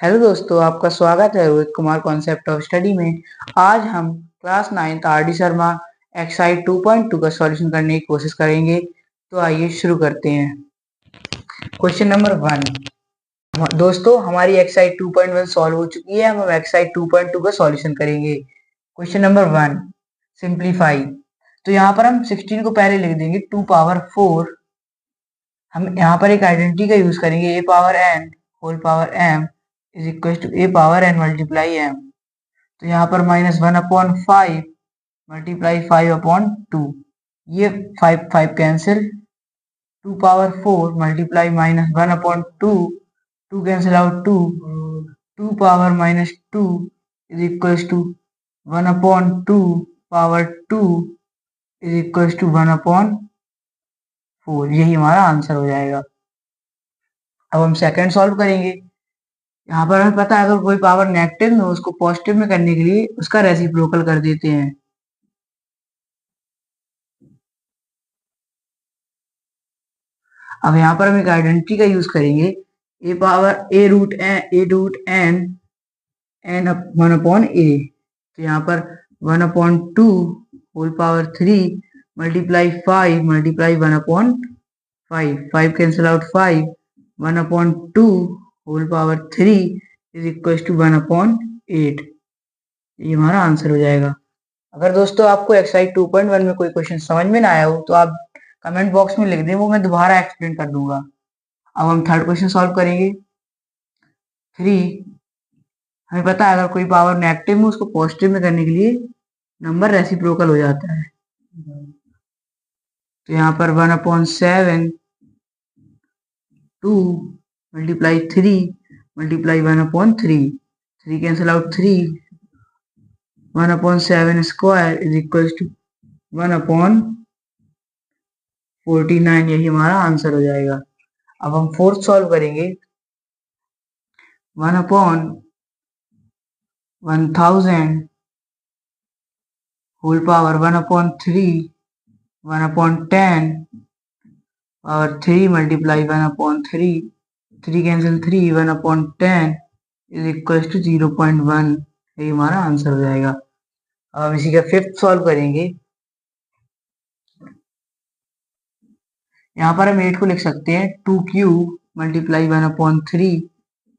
Hello दोस्तों, आपका स्वागत है Rohit Kumar concept of study में। आज हम class 9 R D Sharma exercise 2.2 का सॉल्यूशन करने की कोशिश करेंगे। तो आइए शुरू करते हैं। Question number 1। दोस्तों, हमारी एक्सरसाइज 2.1 सॉल्व हो चुकी है। हम एक्सरसाइज 2.2 का सॉल्यूशन करेंगे। Question number 1, simplify. तो यहाँ पर हम 16 को पहले लिख देंगे 2 पावर 4। हम यहाँ पर एक आइडेंटिटी का यूज करेंगे, ए power N whole power M is equal to A power N multiply M. तो यहाँ पर -1/5 मल्टीप्लाई 5/2। ये 5 5 cancel. 2 power 4 multiply -1/2, 2 cancel out 2, 2 power -2 is equal to 1/2 power 2 is equal to 1/4। यही हमारा आंसर हो जाएगा। अब हम सेकंड सॉल्व करेंगे। यहाँ पर हमें पता है अगर कोई पावर नेगेटिव में हो उसको पॉजिटिव में करने के लिए उसका रेसिप्रोकल कर देते हैं। अब यहाँ पर हम एक आइडेंटिटी का यूज करेंगे, ए power a root n n 1/a। तो यहाँ पर 1/2 whole power 3 multiply 5 multiply 1/5, 5 cancel out 5, 1/2 whole power 3 is equal to 1/8। ये हमारा आंसर हो जाएगा। अगर दोस्तों आपको एक्सरसाइज 2.1 में कोई क्वेश्चन समझ में ना आया हो तो आप कमेंट बॉक्स में लिख दें, वो मैं दोबारा एक्सप्लेन कर दूंगा। अब हम थर्ड क्वेश्चन सॉल्व करेंगे। 3, हमें पता है अगर कोई पावर नेगेटिव में उसको पॉजिटिव में करने के लिए नंबर रेसिप्रोकल हो जाता है। तो यहाँ पर 1/7 2 multiply 3 multiply 1/3, 3 cancel out 3, 1/7 square is equal to 1/49। यही हमारा आंसर हो जाएगा। अब हम फोर्थ सॉल्व करेंगे। 1/1000 whole power 1/3 1/10 power 3 multiply 1/3, 3 cancel 3, 1/10 is equal to 0.1। यही हमारा आंसर हो जाएगा। अब हम इसी का फिफ्थ सॉल्व करेंगे। यहाँ पर हम 8 को लिख सकते हैं 2 क्यूब मल्टीप्लाई 1/3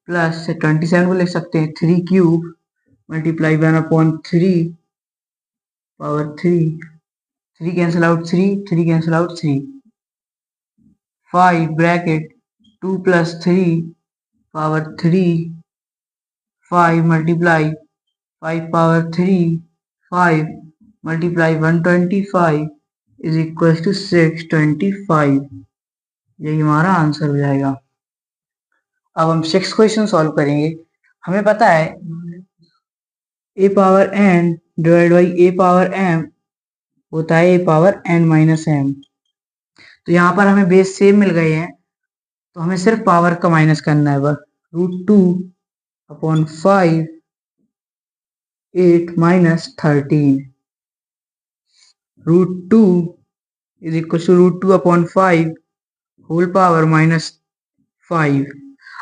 प्लस 27 को लिख सकते हैं 3 cube multiply 1/3 power 3, 3 cancel out 3, 3 cancel out 3, 5 bracket 2 plus 3 power 3, 5 multiply 5 power 3, 5 multiply 125 is equal to 625। यही हमारा आंसर हो जाएगा। अब हम 6 क्वेश्चन सॉल्व करेंगे। हमें पता है A power N divide by A power M होता है A power N minus M. तो यहाँ पर हमें बेस सेम मिल गए हैं तो हमें सिर्फ पावर का माइनस करना है बस। √2/5 8 minus 13, √2 is equal to √2/5 whole power -5।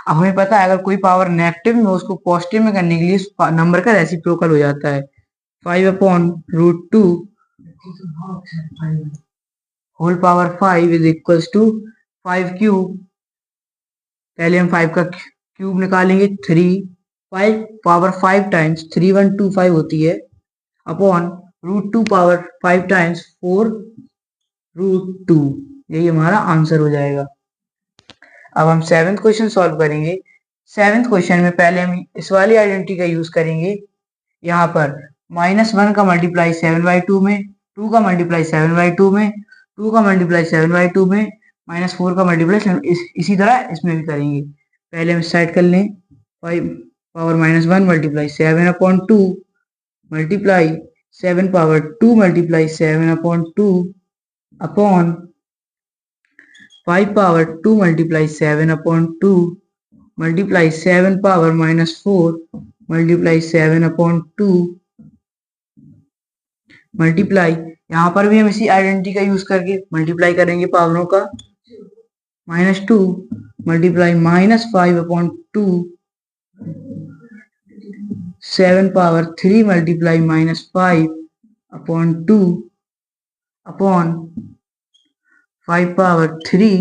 अब हमें पता है अगर कोई पावर नेगेटिव में उसको पॉजिटिव में करने के लिए नंबर का रेसिप्रोकल हो जाता है। 5/√2 whole power 5 is equal to 5 cube. पहले हम 5 का क्यूब निकालेंगे 3, 5 पावर 5 टाइम्स 3125 होती है अपॉन √2 पावर 5 टाइम्स 4√2। यही हमारा आंसर हो जाएगा। अब हम 7th क्वेश्चन सॉल्व करेंगे। 7th क्वेश्चन में पहले हम इस वाली आइडेंटिटी का यूज करेंगे। यहाँ पर -1 का मल्टीप्लाई 7/2 में, 2 का मल्टीप्लाई 7/2 में, 2 का मल्टीप्लाई 7/2 में, -4 का मल्टीप्लाई इसी तरह इसमें भी करेंगे। पहले हम साइड कर लें। 5 power -1 multiply 7/2 multiply 7 power 2 multiply 7/2 upon 5 power 2 multiply 7/2 multiply 7 power -4 multiply 7/2 multiply, यहाँ पर भी हम इसी आइडेंटिटी का यूज करके मल्टीप्लाई करेंगे पावरों का। -2 multiply -5/2 7 power 3 multiply -5/2 upon 5 power 3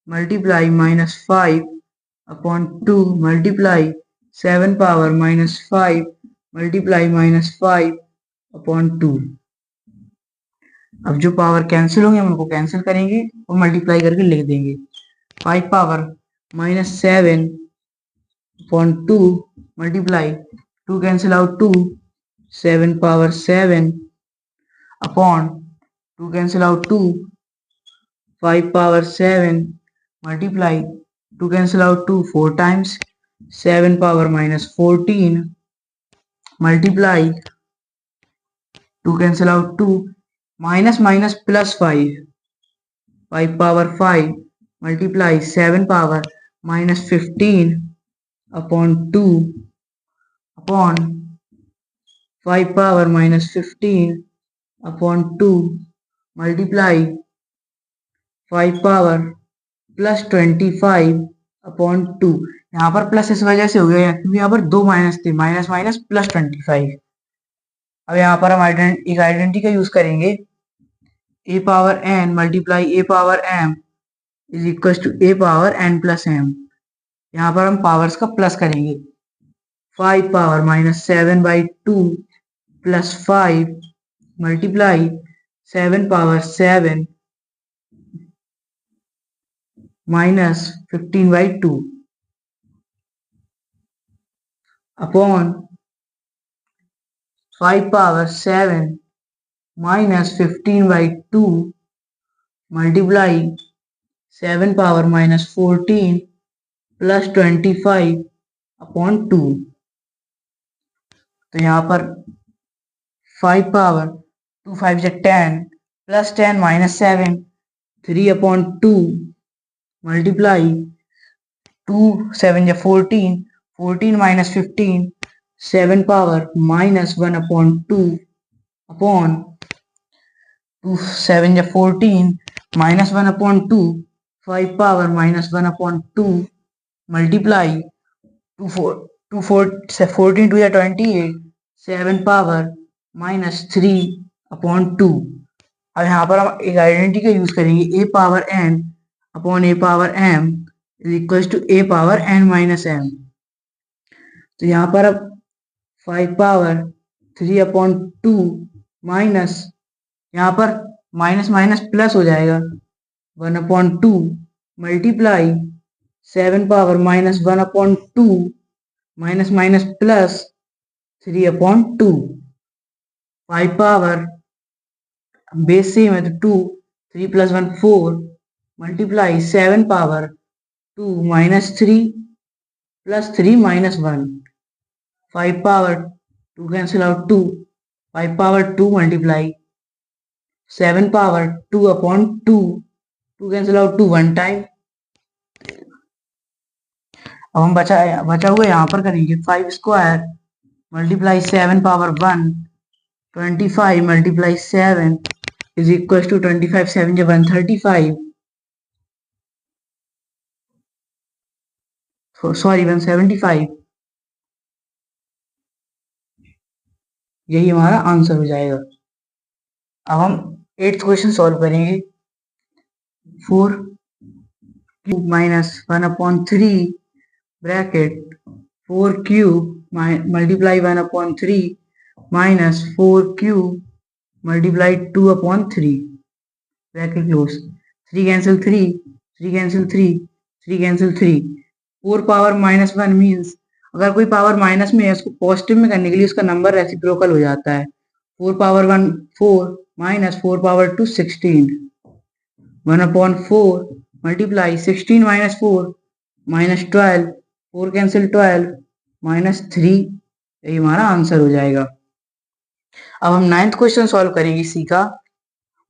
multiply -5/2 multiply 7 power -5 multiply -5/2। अब जो पावर कैंसिल होंगे हम उनको कैंसिल करेंगे और मल्टीप्लाई करके लिख देंगे। 5 power -7/2 multiply 2 cancel out 2, 7 power 7 upon 2 cancel out 2, 5 power 7 multiply 2 cancel out 2 4 times, 7 power -14 multiply 2 cancel out 2 minus minus plus 5 power 5 multiply 7 power -15 upon 2 upon 5 power -15 upon 2 multiply 5 power +25 upon 2। यहाँ पर plus इस वजह से हो गया क्योंकि यहाँ पर दो माइनस थे, माइनस माइनस +25। अब यहाँ पर हम एक आइडेंटिटी का यूज करेंगे, a power n multiply a power m is equal to a power n plus m। यहाँ पर हम पावर्स का प्लस करेंगे। 5 power -7/2 plus 5 multiply 7 power 7 -15/2 upon 5 power 7 -15/2 multiply 7 power -14 plus 25 upon 2। तो यहाँ पर 5 पावर 2 5 से 10 प्लस 10 माइनस 7 3 अपॉन 2 मल्टीप्लाई 2 7 या 14 14 माइनस 15 7 पावर -1 अपॉन 2 अपॉन 2 7 या 14 -1 अपॉन 2 5 पावर -1 अपॉन 2 मल्टीप्लाई 2 14 2 या 28 7 पावर -3 अपॉन 2। अब यहाँ पर हम एक आइडेंटिटी का यूज करेंगे, a power n upon a power m is equal to a power n minus m। तो यहाँ पर अब 5 पावर 3 अपॉन 2 माइनस, यहाँ पर माइनस माइनस प्लस हो जाएगा 1 upon 2 multiply 7 power -1 upon 2 minus minus plus 3 upon 2। 5 power base same है तो 2 3 plus 1 4 multiply 7 power 2 -3 plus 3 -1 5 power 2 cancel out 2 5 power 2 multiply 7 power 2 upon 2 2 cancel out 2 1 time. अब हम बचा हुआ यहाँ पर करेंगे 5 square multiply 7 power 1 25 multiply 7 is equal to 25 7 135 sorry 175। यही हमारा आंसर हो जाएगा। अब हम 8th क्वेश्चन सॉल्व करेंगे। 4 cube -1 upon 3 bracket 4 cube multiply 1 upon 3 minus 4 cube multiply 2 upon 3 bracket close. 3 cancel 3 3 cancel 3 3 cancel 3 4 power -1 means अगर कोई पावर माइनस में है उसको पॉजिटिव में करने के लिए उसका नंबर रेसिप्रोकल हो जाता है। 4 power 1 4 minus 4 power 2 16 1 upon 4 multiply 16 minus 4 minus 12 4 cancel 12 minus 3। यही हमारा आंसर हो जाएगा। अब हम 9th क्वेश्चन सॉल्व करेंगे इसी का।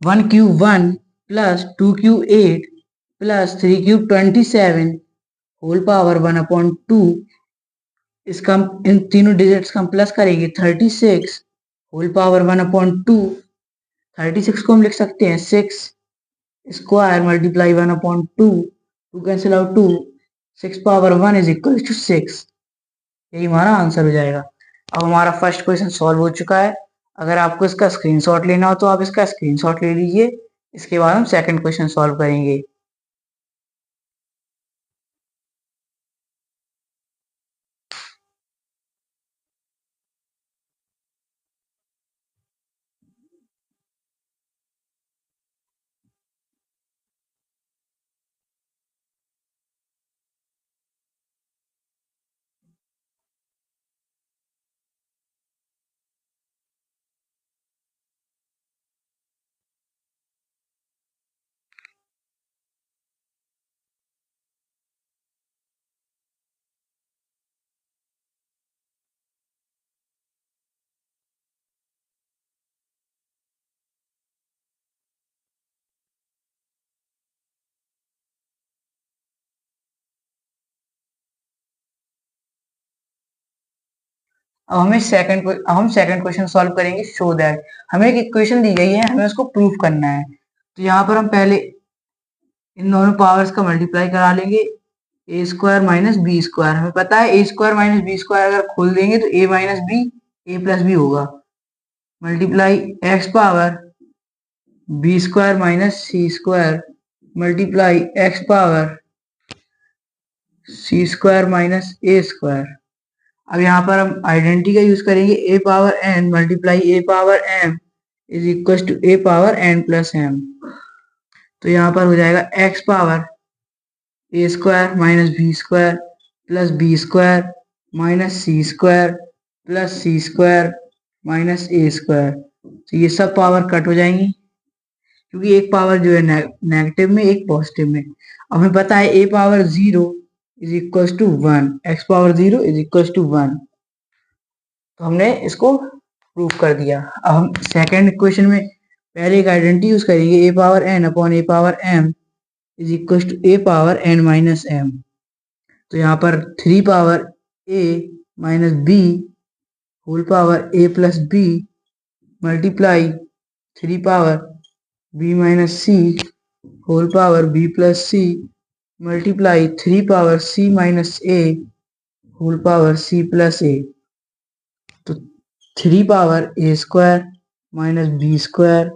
1 cube 1 plus 2 cube 8 plus 3 cube 27 whole power 1 upon 2। इसका इन तीनों डिजिट्स का हम प्लस करेंगे 36 होल पावर 1 अपॉन 2। 36 को हम लिख सकते हैं 6 square multiply 1 upon 2 2 cancel out 2 6 power 1 is equal to 6। यही हमारा आंसर हो जाएगा। अब हमारा फर्स्ट क्वेश्चन सॉल्व हो चुका है। अगर आपको इसका स्क्रीनशॉट लेना हो तो आप इसका स्क्रीनशॉट ले लीजिए। इसके बाद हम सेकंड क्वेश्चन सॉल्व करेंगे। अब हम सेकंड क्वेश्चन सॉल्व करेंगे। शो दैट हमें एक इक्वेशन दी गई है, हमें उसको प्रूफ करना है। तो यहाँ पर हम पहले इन दोनों पावर्स का मल्टीप्लाई करा लेंगे। A square minus B square, हमें पता है A square minus B square अगर खोल देंगे तो ए माइनस बी ए प्लस बी होगा। Multiply x power B square minus सी स्क्वायर मल्टीप्लाई एक्स पावर सी स्क्वायर माइनस ए स्क्वायर। अब यहाँ पर हम आइडेंटिटी का यूज करेंगे। ए power N multiply A power M is equal to A power N plus M. तो यहाँ पर हो जाएगा एक्स पावर ए square minus B square plus B square minus सी स्क्वायर प्लस सी स्क्वायर माइनस ए स्क्वायर। तो ये सब पावर कट हो जाएंगी क्योंकि एक पावर जो है नेगेटिव में, एक पॉजिटिव में। अब हमें पता है A power 0 is equal to 1, X power 0 is equal to 1। तो हमने इसको प्रूव कर दिया। अब हम सेकेंड इक्वेशन में पहले एक आइडेंटिटी यूज करेंगे। ए power N upon A power M is equal to A power N minus M. तो यहाँ पर 3 power A minus B whole power A plus B multiply 3 power B minus C whole power B plus C multiply 3 power C minus A whole power C plus ए। तो 3 power ए square minus B square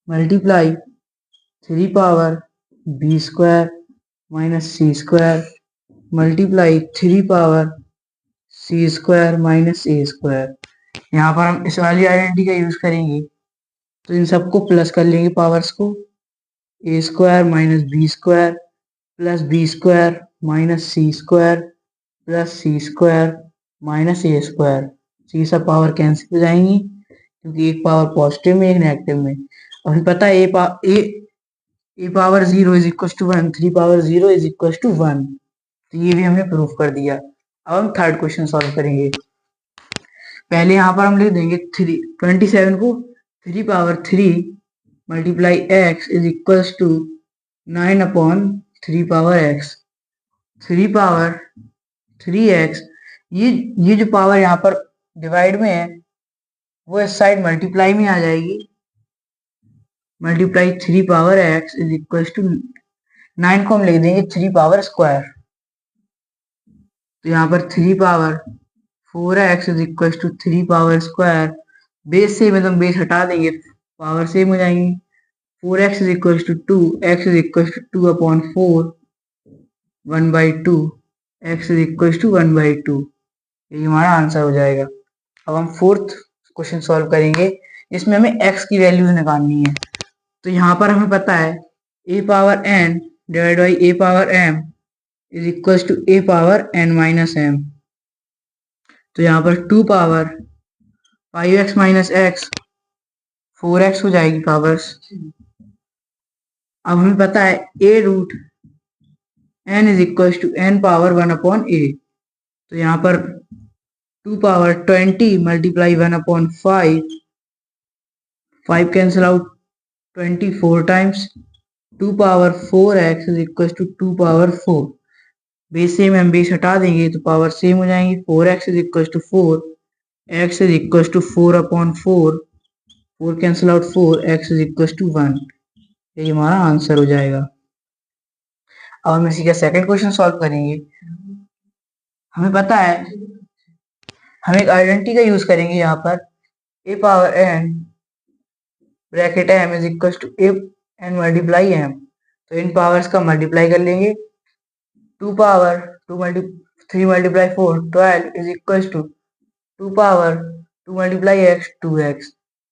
multiply 3 power B square minus सी square multiply 3 power सी square minus ए square. यहाँ पर हम इस वाली identity का use करेंगे तो इन सबको प्लस कर लेंगे पावर्स को। A square minus B square plus B square minus C square plus C square minus A square. तो ये सब पावर कैंसिल हो जाएंगी क्योंकि एक पावर पॉजिटिव में, एक नेगेटिव में। और हमें पता है A power 0 is equal to 1, 3 power 0 is equal to 1। तो ये भी हमने प्रूफ कर दिया। अब हम थर्ड क्वेश्चन सॉल्व करेंगे। पहले यहाँ पर हम लिख देंगे 27 को 3 power 3 multiply x is equal to 9 upon 3 power x. 3 power 3x, ये जो पावर यहाँ पर डिवाइड में है वो इस साइड मल्टीप्लाई में आ जाएगी। Multiply 3 power x is equal to 9 को हम लिख देंगे 3 पावर स्क्वायर। तो यहाँ पर 3 power 4x is equal to 3 power square. Base से मतलब बेस हटा देंगे, पावर सेम हो जाएंगी। 4x is equal to 2, x is equal to 2 upon 4 1/2, x is equal to 1/2। ये हमारा आंसर हो जाएगा। अब हम फोर्थ क्वेश्चन सॉल्व करेंगे जिसमें हमें x की वैल्यूज निकालनी है। तो यहाँ पर हमें पता है a power n divide by a power m is equal to a power n minus m। तो यहाँ पर 2 power 5x minus x 4x हो जाएगी पावर्स। अब हमें पता है a root n is equal to n power 1 upon a। तो यहाँ पर 2 power 20 multiply 1 upon 5 cancel out 24 times. 2 power 4x is equal to 2 power 4। Base same हम बेस हटा देंगे तो पावर सेम हो जाएंगी। 4x is equal to 4, x is equal to 4 upon 4 cancel out 4, x is equal to 1। ये हमारा answer हो जाएगा। अब हम इसी का सेकंड क्वेश्चन सॉल्व करेंगे। हमें पता है हम एक आइडेंटिटी का यूज करेंगे यहाँ पर A power N bracket M is equal to A N multiply M. तो इन पावर्स का मल्टीप्लाई कर लेंगे। 2 power 3 multiply 4 12 is equal to 2 power 2 multiply X 2x।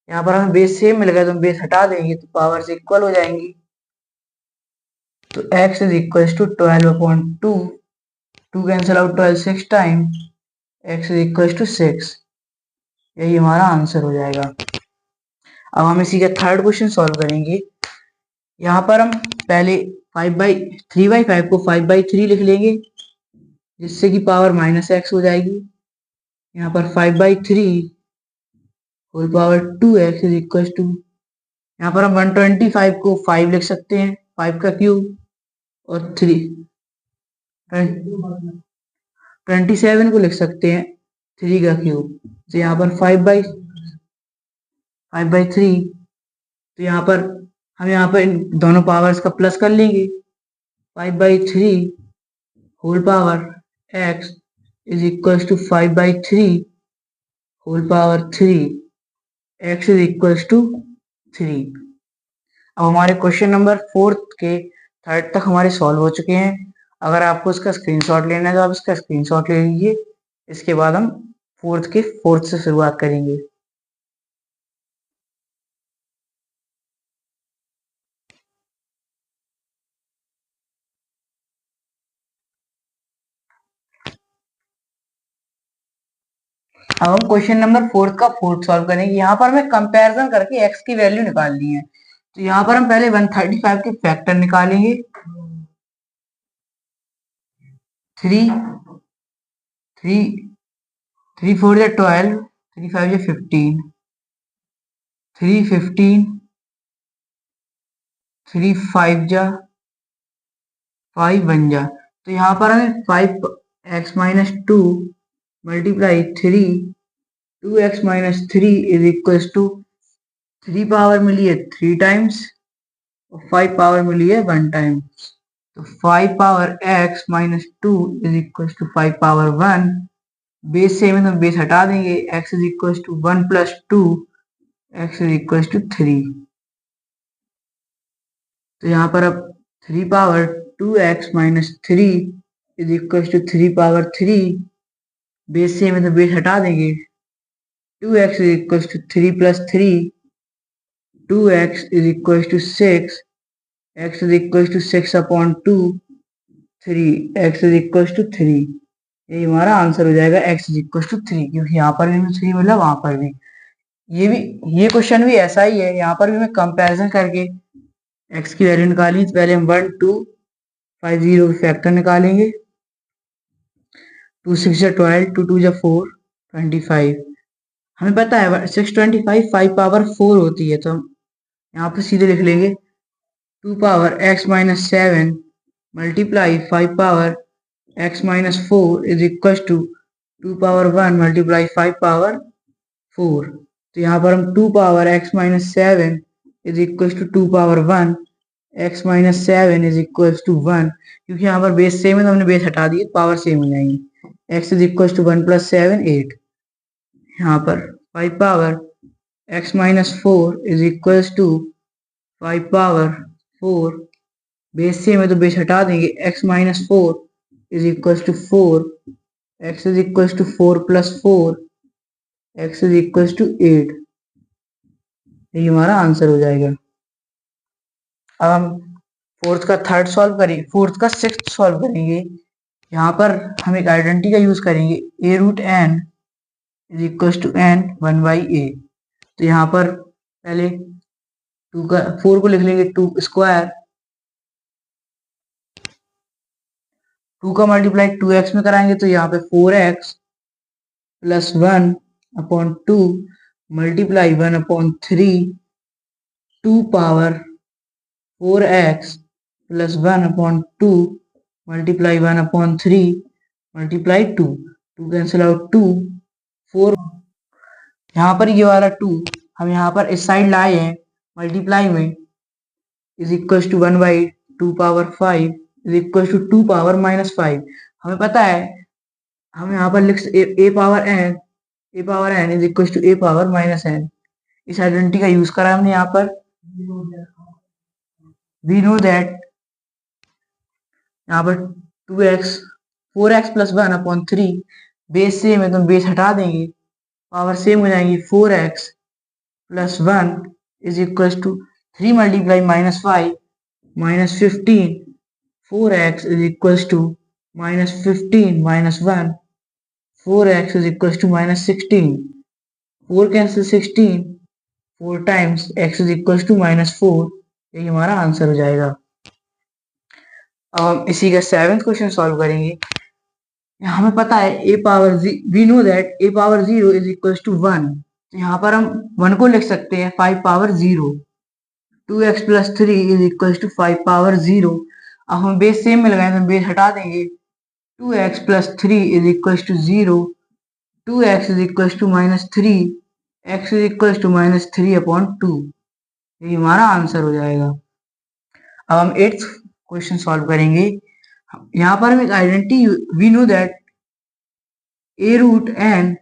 यहाँ पर हमें बेस सेम मिल गया तो हम बेस हटा देंगे तो पावर से इक्वल हो जाएंगी। तो x is equal to 12/2, 2 cancel out 12 6 time, x is equal to 6। यही हमारा आंसर हो जाएगा। अब हम इसी का थर्ड क्वेश्चन सॉल्व करेंगे। यहाँ पर हम पहले 3/5 को 5/3 लिख लेंगे जिससे कि पावर -x हो जाएगी। यहाँ पर 5/3 whole power 2x is equal to, यहाँ पर हम 125 को 5 लिख सकते हैं, 5 का क्यूब, और 27 को लिख सकते हैं 3 का क्यूब। तो यहाँ पर 5/3, तो यहाँ पर हम यहाँ पर इन दोनों पावर्स का प्लस कर लेंगे। 5/3 whole power x is equal to 5/3 whole power 3, x is equal to 3। अब हमारे क्वेश्चन नंबर 4 के थर्ड तक हमारे सॉल्व हो चुके हैं। अगर आपको इसका स्क्रीनशॉट लेना है तो आप इसका स्क्रीनशॉट ले लीजिए। इसके बाद हम फोर्थ से शुरुआत करेंगे। अब हम क्वेश्चन नंबर 4 का फोर्थ सॉल्व करेंगे। यहाँ पर हमें कंपैरिजन करके x की वैल्यू निकालनी है। तो यहाँ पर हम पहले 135 के फैक्टर निकालेंगे। 3 4 या 12, 3 5 या 15, 3 15, 3 5 जा 5 बन जा। तो यहाँ पर हमें 5x-2 multiply 3 2x-3 is equal to 3 power मिली है 3 टाइम्स और 5 पावर मिली है 1 टाइम्स। तो 5 power x-2 is equal to 5 power 1। Base same है तो बेस हटा देंगे। x is equal to 1 + 2, x is equal to 3। तो यहाँ पर अब 3 power 2x-3 is equal to 3 power 3। Base same है तो बेस हटा देंगे। 2x is equal to 3 + 3, 2x is equal to 6, x is equal to 6/2, 3x is equal to 3। यही हमारा आंसर हो जाएगा, x इज इक्वल टू 3, क्योंकि यहाँ पर भी हमें 3 मिला, वहां पर भी। ये क्वेश्चन भी ऐसा ही है। यहाँ पर भी हमें कंपैरिजन करके x की वैल्यू निकाली। तो पहले हम 1 2 5 0 फैक्टर निकालेंगे। 2 6 12, 2 2 4 25। हमें पता है 625 5 पावर 4 होती है, तो हम यहाँ पर सीधे लिख लेंगे 2 power x-7 multiply 5 power x-4 is equal to 2 power 1 multiply 5 power 4। तो यहाँ पर हम 2 power x-7 is equal to 2 power 1, x-7 is equal to 1। क्योंकि यहाँ पर बेस सेम है तो हमने बेस हटा दिए, पावर सेम हो जाएंगी। x is equal to 1 + 7 8। यहाँ पर 5 power x-4 is equal to 5 power 4। Base same है तो बेस हटा देंगे। x-4 is equal to 4, x is equal to 4 + 4, x is equal to 8। ये हमारा आंसर हो जाएगा। अब हम फोर्थ का सिक्स्थ सॉल्व करेंगे। यहाँ पर हम एक आइडेंटिटी का यूज करेंगे, a√n is equal to n 1/a। तो यहाँ पर पहले 4 को लिख लेंगे 2 स्क्वायर, 2 का मल्टीप्लाई 2x में कराएंगे तो यहाँ पे 4x + 1/2 multiply 1/3, 2 power 4x + 1/2 multiply 1/3 multiply 2, 2 cancel out 2, 4। यहाँ पर ये वाला 2 हम यहाँ पर इस साइड लाए हैं मल्टीप्लाई में, is equal to 1/2 power 5 is equal to 2 power -5। हमें पता है हम यहाँ पर लिख A power N is equal to A power minus N. इस आइडेंटिटी का यूज करा हमने यहाँ पर। वी नो दैट यहाँ पर 2x 4x plus 1/3 base same है तो हम बेस हटा देंगे, पावर सेम हो जाएंगी। 4x plus 1 is equal to 3 multiply -5 -15। 4x is equal to -15 -1 4x is equal to -16। 4 cancel 16 4 times x is equal to -4। यही हमारा आंसर हो जाएगा। अब हम इसी का 7th क्वेश्चन सॉल्व करेंगे। हमें पता है we know that a power 0 is equal to 1। तो यहाँ पर हम 1 को लिख सकते हैं 5 power 0। 2x plus 3 is equal to 5 power 0। अब हम बेस सेम में लगाएं तो हम बेस हटा देंगे। 2x plus 3 is equal to 0। 2x is equal to -3। x is equal to -3/2। ये हमारा आंसर हो जाएगा। अब हम 8th क्वेश्चन सॉल्व करेंगे। यहाँ पर हम एक identity we know that a root n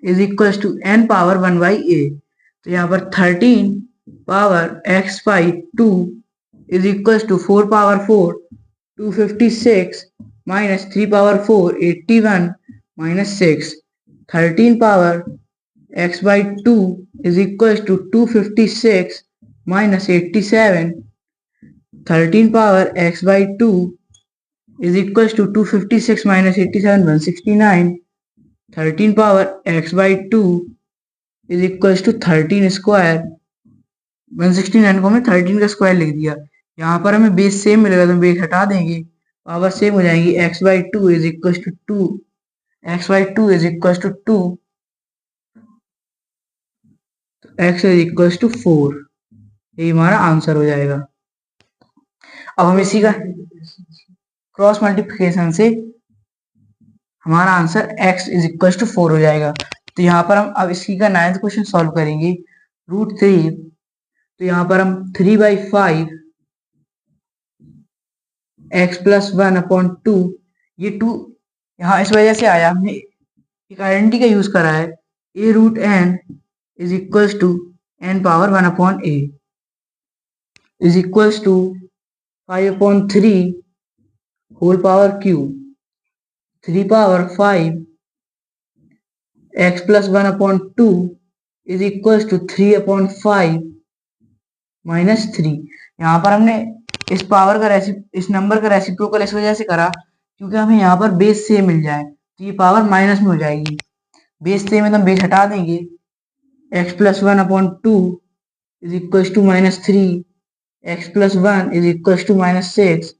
is equal to n power 1/a। तो यहाँ पर 13 power x/2 is equal to 4 power 4 256 minus 3 power 4 81 minus 6। 13 power x/2 is equal to 256 minus 87। 13 power x/2 is equals to 256 minus 87 169। 13 power x/2 is equals to 13 square. 169 को हमने 13 का square लिख दिया। यहाँ पर हमें बेस सेम मिलेगा तो बेस हटा देंगे, पावर सेम हो जाएंगी। x/2 is equals to 2। x/2 is equals to 2 x is equals to 4। यही हमारा आंसर हो जाएगा। अब हम इसी का क्रॉस मल्टीप्लिकेशन से हमारा answer x is equal to 4 हो जाएगा। तो यहाँ पर हम अब इसी का 9th क्वेश्चन सॉल्व करेंगे। √3। तो यहाँ पर हम 3/5 x प्लस 1/2। ये 2 यहाँ इस वजह से आया, हमने एक आइडेंटिटी का यूज करा है। a root n is equal to n power 1/a is equal to 5/3 whole power cube. 3 power 5 x plus 1/2 is equal to 3/5 minus 3। यहाँ पर हमने इस पावर का इस नंबर का रेसिप्रोकल इस वजह से करा क्योंकि हमें यहाँ पर बेस सेम मिल जाए, तो ये पावर माइनस में हो जाएगी। बेस सेम में तो हम बेस हटा देंगे। x plus 1/2 is equal to -3। x plus 1 is equal to -6।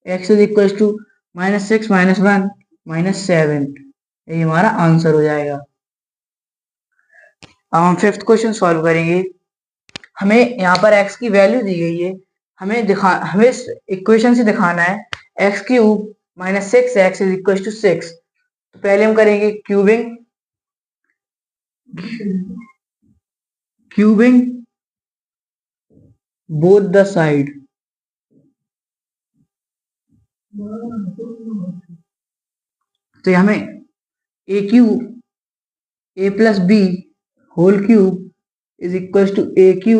x is equal to -6 -1 -7। ये हमारा आंसर हो जाएगा। अब हम 5th क्वेश्चन सॉल्व करेंगे। हमें यहाँ पर x की वैल्यू दी गई है। हमें इस इक्वेशन से दिखाना है x³ - 6x is equal to 6। तो पहले हम करेंगे क्यूबिंग बोथ द साइड। तो हमें a plus b whole cube is equal to a³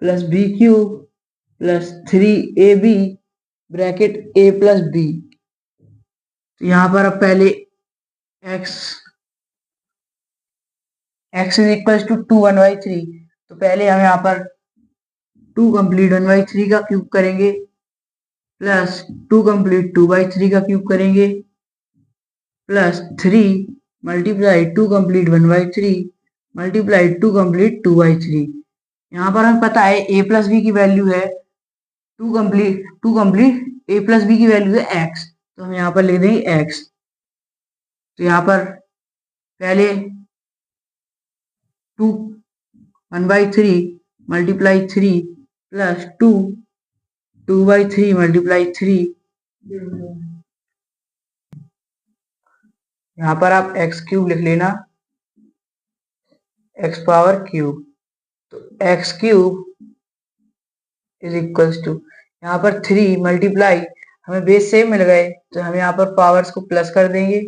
plus b³ plus 3ab bracket a plus b। तो यहाँ पर अब पहले x इज इक्वल टू 2 1/3। तो पहले हम यहाँ पर 2 कंप्लीट 1/3 का क्यूब करेंगे प्लस 2 कंप्लीट 2/3 का क्यूब करेंगे plus 3 multiply 2 complete 1/3 multiply 2 complete 2/3। यहाँ पर हमें पता है a प्लस बी की वैल्यू है 2 कंप्लीट a प्लस बी की वैल्यू है x। तो हम यहाँ पर लिख देंगे x। तो यहाँ पर पहले 2 1/3 मल्टीप्लाई 3 प्लस 2 2/3 मल्टीप्लाई 3। यहाँ पर आप x³ लिख लेना, x पावर क्यूब। तो x³ इज इक्वल टू यहाँ पर 3 मल्टीप्लाई, हमें बेस सेम मिल गए तो हम यहाँ पर पावर्स को प्लस कर देंगे।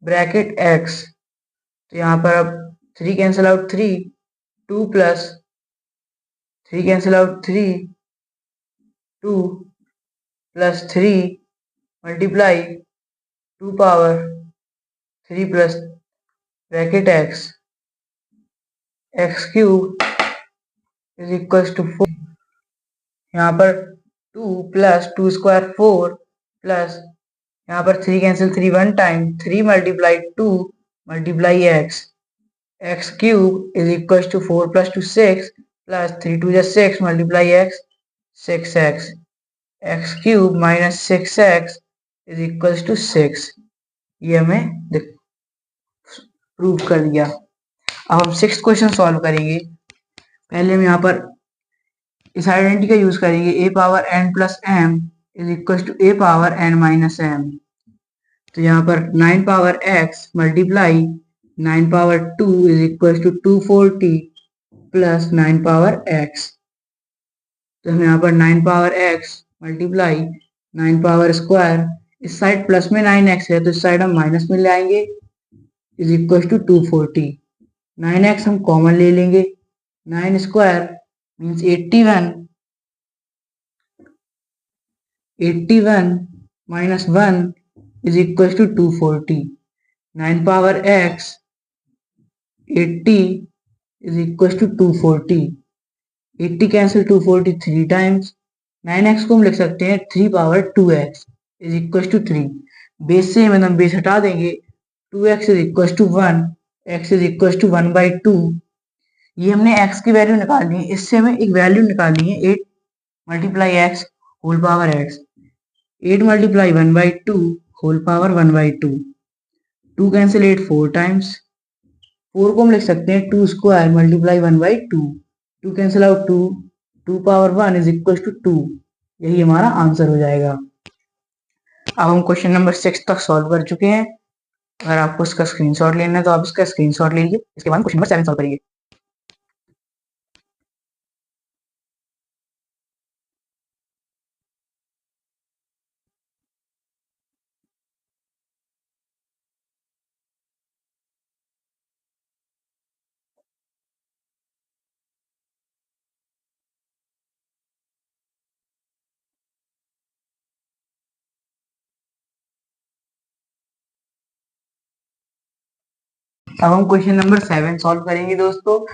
ब्रैकेट x, तो यहाँ पर अब 3 cancel out 3, 2 plus 3 cancel out 3, 2 plus 3 multiply 2 power 3 plus bracket x cube is equal to 4। यहाँ पर 2 प्लस 2 स्क्वायर 4 प्लस यहाँ पर 3 cancel 3 one time, 3 multiply 2 multiply x cube is equal to 4 plus 2 6 plus 3 2 6 multiply x 6x, x cube minus 6x is equal to 6। ये हमें prove कर दिया। अब हम 6th क्वेश्चन सॉल्व करेंगे। पहले हम यहाँ पर इस आइडेंटिटी का यूज करेंगे, a power n plus m is equal to a power n minus m। तो यहाँ पर 9 power x multiply 9 power 2 is equal to 240 plus 9 power x। तो हम यहाँ पर 9 power x multiply 9 power square, इस साइड प्लस में 9x है तो इस साइड हम माइनस में ले आएंगे, इज इक्वल टू 240। 9x हम कॉमन ले लेंगे, 9 square means 81, 81 minus 1 is equal to 240। 9 power x 80 is equal to 240। 80 cancel 240 3 times, 9x को हम लिख सकते हैं 3 power 2x is equal to 3। Base से हम बेस हटा देंगे, 2x is equal to 1, x is equal to 1/2। ये हमने x की वैल्यू निकालनी है, इससे हमें एक वैल्यू निकालनी है 8 multiply x whole power x, 8 multiply 1/2 whole power 1/2। 2 cancel 8 4 times, 4 को हम लिख सकते हैं 2 square multiply 1/2, 2 cancel out 2, 2 power 1 is equal to 2। यही हमारा आंसर हो जाएगा। अब हम क्वेश्चन नंबर 6 तक सॉल्व कर चुके हैं। अगर आपको इसका स्क्रीनशॉट लेना है तो आप इसका स्क्रीनशॉट ले लीजिए। इसके बाद क्वेश्चन नंबर 7 सॉल्व करिए। अब हम क्वेश्चन नंबर 7 सॉल्व करेंगे दोस्तों।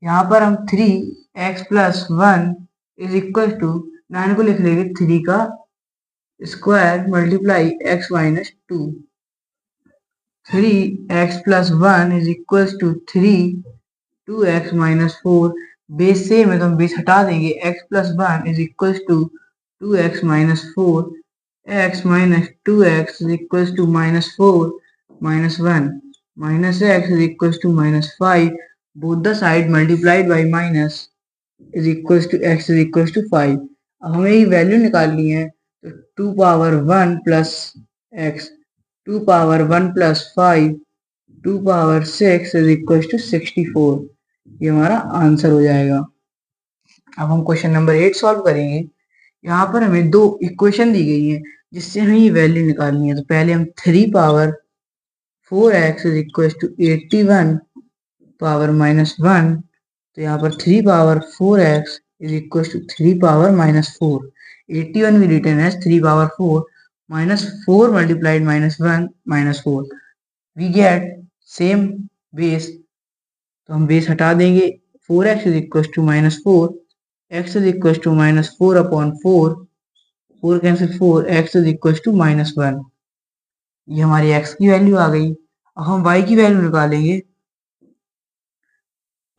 यहाँ पर हम 3x plus 1 is equal to 9 को लिख लेंगे 3 का square multiply x minus 2। 3x plus 1 is equal to 3 2x minus 4। Base से में तो हम बेस हटा देंगे, x plus 1 is equal to 2x minus 4, x minus 2x is equal to minus 4 minus 1, minus x is equals to minus 5, both the side multiplied by minus is equals to x is equals to 5। अब हमें ये value निकालनी है, तो 2 power 1 plus x, 2 power 1 plus 5, 2 power 6 is equals to 64। ये हमारा answer हो जाएगा। अब हम क्वेश्चन नंबर 8 सॉल्व करेंगे। यहाँ पर हमें दो इक्वेशन दी गई है जिससे हमें ये वैल्यू निकालनी है। तो पहले हम 3 power 4x is equal to 81 power minus 1, तो यहाँ पर 3 power 4x is equal to 3 power minus 4। 81 भी return as 3 power 4 minus 4 multiplied minus 1 minus 4। We get same base, तो हम बेस हटा देंगे, 4x is equal to minus 4, x is equal to minus 4 upon 4, 4 cancel 4, x is equal to minus 1। ये हमारी x की value आ गई। अब हम y की वैल्यू निकालेंगे।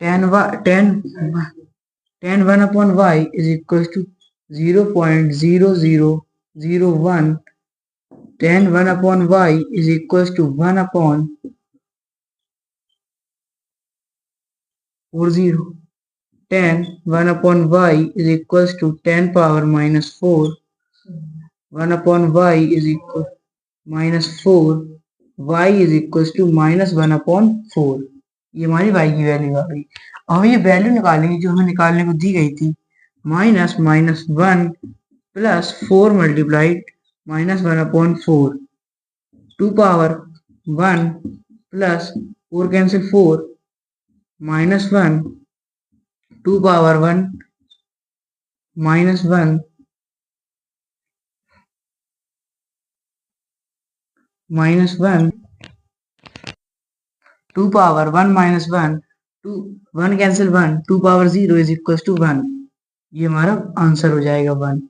10 1 upon y is equal to 0.0001। 10 1 upon y is equal to 1 upon 40। 10 1 upon y is equal to 10 power minus 4। 1 upon y is equal minus 4, y is equal to minus 1 upon 4। ये हमारी y की value आ गई। अब हम ये value निकालेंगे जो हमें निकालने को दी गई थी, minus minus 1 plus 4 multiplied minus 1 upon 4, 2 power 1 plus 4 cancel 4 minus 1 2 power 1 minus 1 minus 1 2 power 1 minus 1 2 1 cancel 1 2 power 0 is equal to 1। ये हमारा आंसर हो जाएगा 1।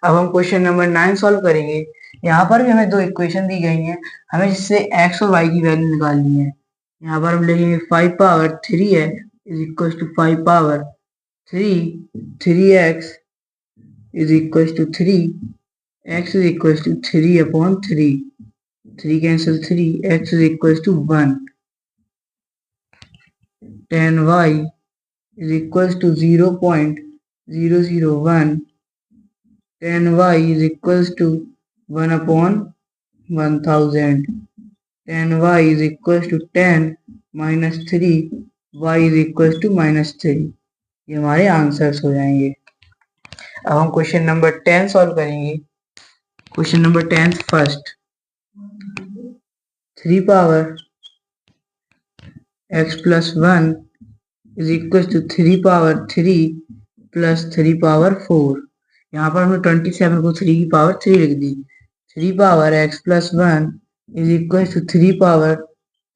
अब हम क्वेश्चन नंबर 9 सॉल्व करेंगे। यहाँ पर भी हमें दो इक्वेशन दी गई हैं, हमें जिससे x और y की वैल्यू निकालनी है। यहाँ पर हम लिखेंगे 5 पावर 3 है is equal to 5 power 3x is equal to 3 x is equal to 3 upon 3 3 cancel 3 x is equal to 1 10y is equals to 0.001 10y is equals to 1 upon 1000 10y is equals to 10 minus 3 y is equals to minus 3। ये हमारे answers हो जाएंगे। अब हम question number 10 solve करेंगे। Question number 10 first 3 power x plus 1 is equals to 3 power 3 plus 3 power 4। यहाँ पर हमने 27 को 3 की पावर 3 लिख दी। 3 power x plus 1 is equal to 3 power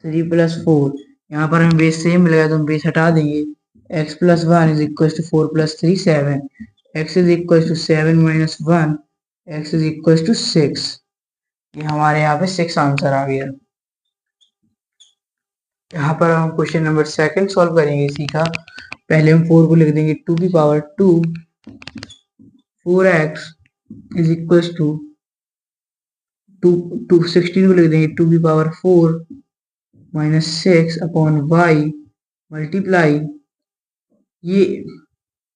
3 plus 4। यहाँ पर हमें बेस सेम मिलेगा तो हम बेस हटा देंगे। x plus 1 is equal to 4 plus 3 7 x is equal to 7 minus 1 x is equal to 6। ये हमारे यहाँ पे 6 आंसर आ गया। यहाँ पर हम क्वेश्चन नंबर सेकंड सॉल्व करेंगे इसी का। पहले हम 4 को लिख देंगे 2 की power 2 4x is equal to 16 को लिख देंगे 2 की power 4 minus 6 upon y multiply ये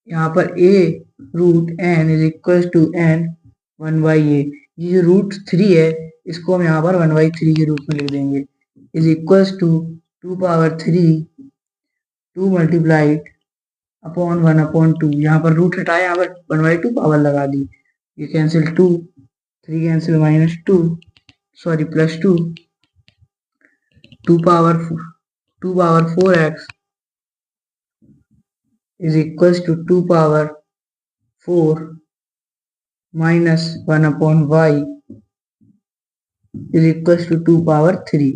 यहाँ पर a root n is equal to n 1/a। ये जो रूट 3 है इसको हम यहाँ पर 1/3 के रूप में लिख देंगे is equal to 2 power 3 2 multiplied upon 1 upon 2। यहाँ पर रूट हटाया, यहाँ पर 1/2 पावर लगा दी। ये cancel 2 3 cancel minus 2 sorry plus 2 2 power 4x is equal to 2 power 4 minus 1 upon y is equal to 2 power 3।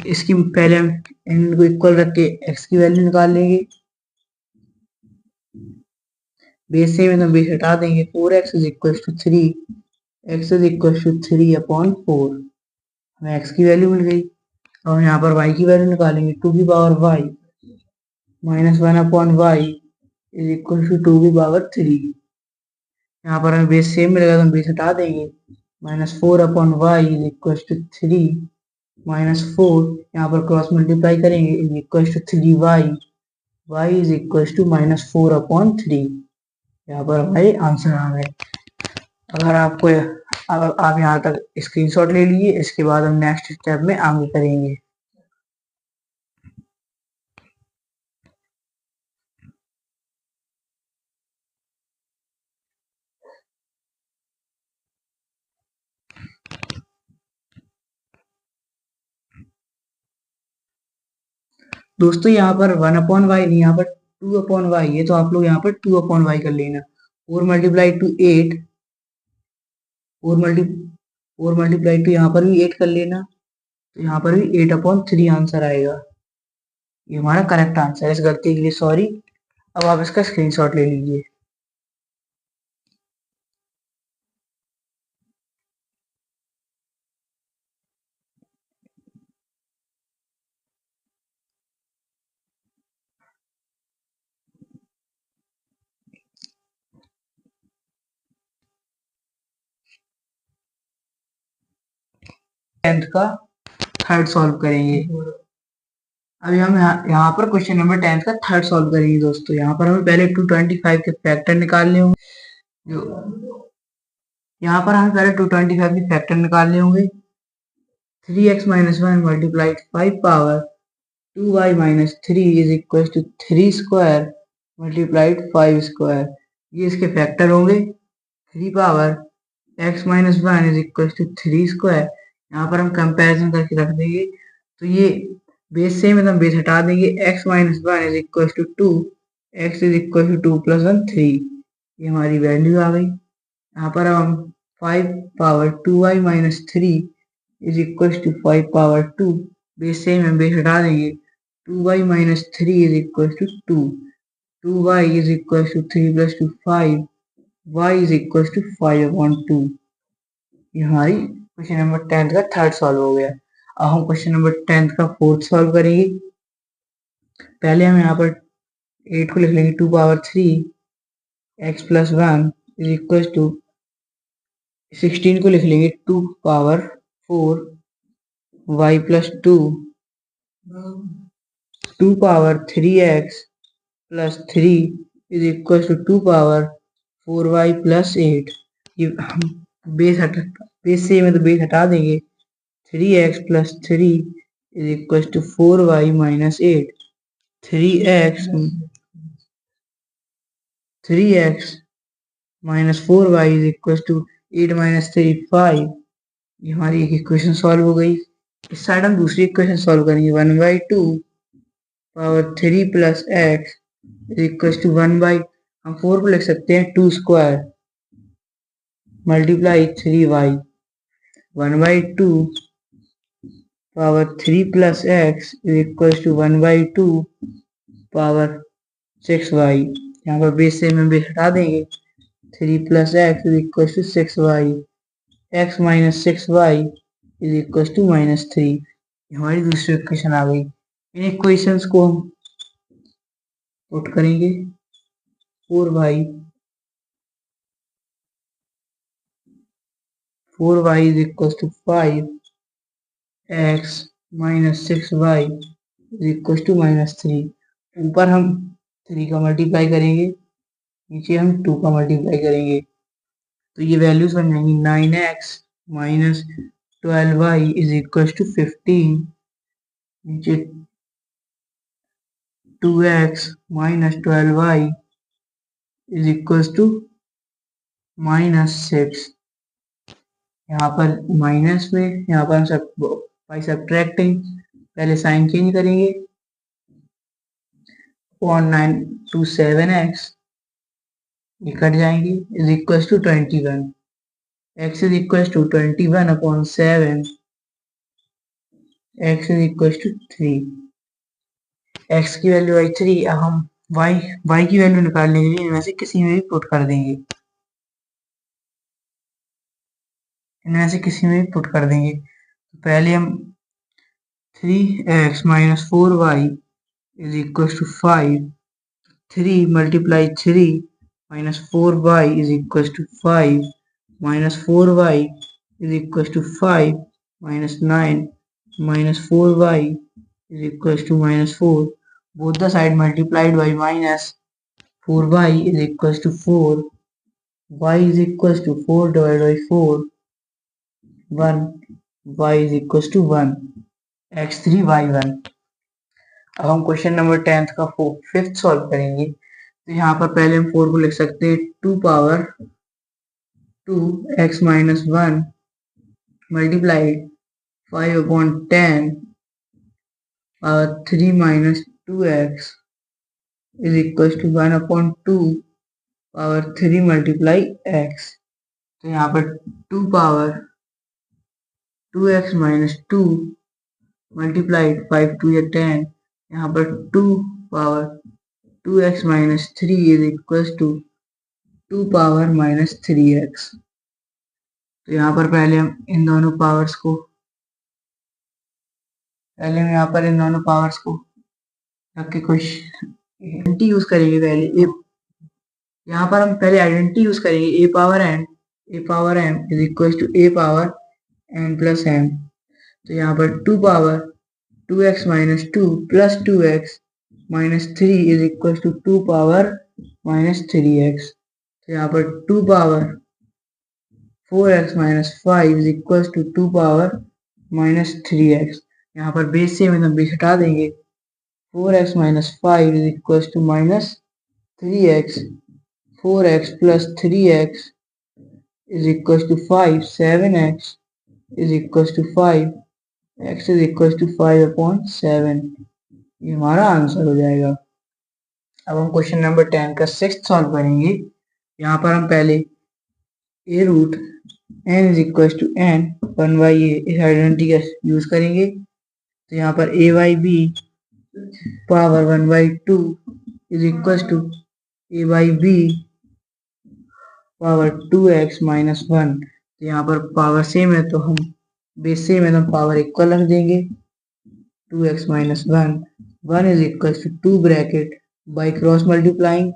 इसकी पहले हम इनको इक्वल रख के x की वैल्यू निकाल लेंगे। बेस से में तो बेस हटा देंगे। 4x is equal to 3 x is equal to 3 upon 4। हमें x की वैल्यू मिल गई। अब हम यहाँ पर y की वैल्यू निकालेंगे 2 की power y minus 1 upon y is equal to 2 की पावर 3। यहाँ पर हमें बेस सेम मिलेगा तो हम बेस हटा देंगे। Minus 4 upon y is equal to 3 minus 4 यहाँ पर क्रॉस मल्टीप्लाई करेंगे is equal to 3y y is equal to minus 4 upon 3। यहाँ पर हमारे आंसर आ गए। अगर आप यहाँ तक स्क्रीनशॉट ले लीजिए। इसके बाद हम नेक्स्ट स्टेप में आगे करेंगे। दोस्तों यहाँ पर 1 अपॉन वाई नहीं, यहाँ पर 2 अपॉन वाई है, तो आप लोग यहाँ पर 2 अपॉन वाई कर लेना। 4 मल्टीप्लाई टू 8 4 मल्टीप्लाई टू यहाँ पर भी 8 कर लेना, तो यहाँ पर भी 8 अपॉन 3 आंसर आएगा। ये हमारा करेक्ट आंसर है। इस गलती के लिए सॉरी। अब आप इसका स्क्रीनशॉट ले लीजिए। टेंथ का थर्ड सॉल्व करेंगे। अभी हम यहाँ पर क्वेश्चन नंबर 10 का थर्ड सॉल्व करेंगे दोस्तों। यहाँ पर हमें पहले 225 के फैक्टर निकालने होंगे। यहाँ पर हमें पहले 225 के फैक्टर निकालने होंगे। 3x minus 1 multiplied 5 power 2y minus 3 is equal to 3 square multiplied 5 square. ये इसके फैक्टर होंगे। 3 power x minus 1 is equal to 3 square. यहाँ पर हम कंपैरिजन करके रख देंगे, तो ये बेस से मतलब बेस हटा देंगे, x minus one is equal to two, x is equal to two plus one three, ये हमारी वैल्यू आ गई। यहाँ पर हम 5 power 2y minus three is equal to 5 power 2, base से हम बेस हटा देंगे, 2y minus three is equal to two, 2y is equal to three plus two 5, y is equal to 5 upon 2। ये हमारी क्वेश्चन नंबर 10 का third solve हो गया। अब हम क्वेश्चन नंबर 10 का फोर्थ सॉल्व करेंगे। पहले हम यहाँ पर 8 को लिख लेंगे 2 power 3 x plus one is equal to 16 को लिख लेंगे 2 power 4 y plus two, 2 power 3x plus three is equal to 2 power 4y plus 8। ये हम बेस से मतलब बेस हटा देंगे, 3x plus three is equal to 4y minus 8, 3x minus 4y is equal to 8 minus three 5। ये हमारी एक equation solve हो गई। इस साइड हम दूसरी इक्वेशन सॉल्व करेंगे, 1/2 power 3 plus x is equal to 1/, हम 4 को लिख सकते हैं 2 square multiply 3y, 1/2 power 3 plus x is equal to 1/2 power 6y। यहाँ पर बेस से हम बेस हटा देंगे, 3 plus x is equal to 6y, x minus 6y is equal to minus 3। हमारी दूसरी इक्वेशन आ गई। इन इक्वेशंस को हम पुट करेंगे, 4y is equal to 5, x minus 6y is equal to minus 3। ऊपर हम 3 का मल्टीप्लाई करेंगे, नीचे हम 2 का मल्टीप्लाई करेंगे, तो ये वैल्यूज बन जाएंगी 9x minus 12y is equal to 15, नीचे 2x minus 12y is equal to minus 6। यहाँ पर माइनस में, यहाँ पर हम सब बाय सब्ट्रैक्टिंग पहले साइन चेंज करेंगे, 0.927x ये कट जाएंगे is equal to 21, x is equal to 21 upon 7, x is equal to 3, x की वैल्यू आई 3। अब हम y की वैल्यू निकालने के लिए इनमें से किसी में भी पुट कर देंगे, इनमें से किसी में भी पुट कर देंगे। तो पहले हम 3x minus 4y is equal to 5, 3 multiply 3 minus 4y is equal to 5, minus 4y is equal to 5 minus 9 minus 4y is equal to minus 4, both the side multiplied by minus 4y is equal to 4, y is equal to 4 divide by 4, 1, y is equal to 1, x3 y1। अब हम question number 10 का fifth solve करेंगे। तो यहाँ पर पहले हम 4 को लिख सकते हैं 2 power 2 x minus 1 multiplied 5 upon 10 power 3 minus 2x is equal to 1 upon 2 power 3 multiply x। तो यहाँ पर 2 पावर 2x माइनस 2 मल्टीप्लाइड 5 2 या 10, यहाँ पर 2 power 2x minus 3 is equal to 2 power minus 3x। तो यहाँ पर पहले हम इन दोनों पावर्स को रख के कुछ आइडेंटिटी यूज करेंगे। पहले यहाँ पर हम पहले आइडेंटिटी यूज करेंगे, a power m is equal to a power n plus m। तो यहाँ पर 2 power 2x minus 2 plus 2x minus 3 is equal to 2 power minus 3x। तो यहाँ पर 2 power 4x minus 5 is equal to 2 power minus 3x। यहाँ पर base से मतलब बेस हटा देंगे, 4x minus 5 is equal to minus 3x, 4x plus 3x is equal to 5, 7x is equal to 5, x is equal to 5/7। ये हमारा answer हो जाएगा। अब हम क्वेश्चन नंबर 10 का 6th सॉल्व करेंगे। यहाँ पर हम पहले A root n is equal to n 1/a इस आइडेंटिटी का यूज करेंगे। तो यहाँ पर a/b power 1/2 is equal to a/b power 2x minus 1। तो यहाँ पर पावर सेम है तो हम बेस सेम है तो पावर इक्वल रख देंगे। 2x minus 1 is equal to 2 bracket by cross multiplying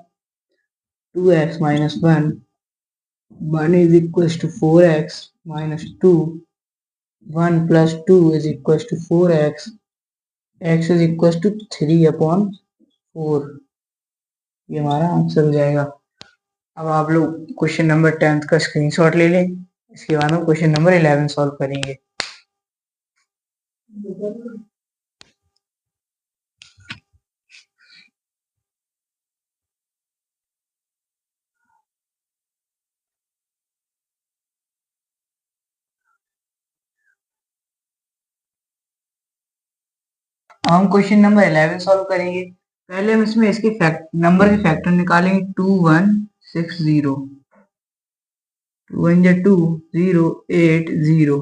2x minus 1 is equals to 4x minus 2, 1 plus 2 is equals to 4x, x is equals to 3/4। ये हमारा answer हो जाएगा। अब आप लोग क्वेश्चन नंबर 10 का स्क्रीनशॉट ले लें। इसके बाद हम क्वेश्चन नंबर 11 सॉल्व करेंगे। हम क्वेश्चन नंबर 11 सॉल्व करेंगे। पहले हम इसमें इसके नंबर के फैक्टर निकालेंगे। 2 1 6 0, 2 1 2 0 8 0,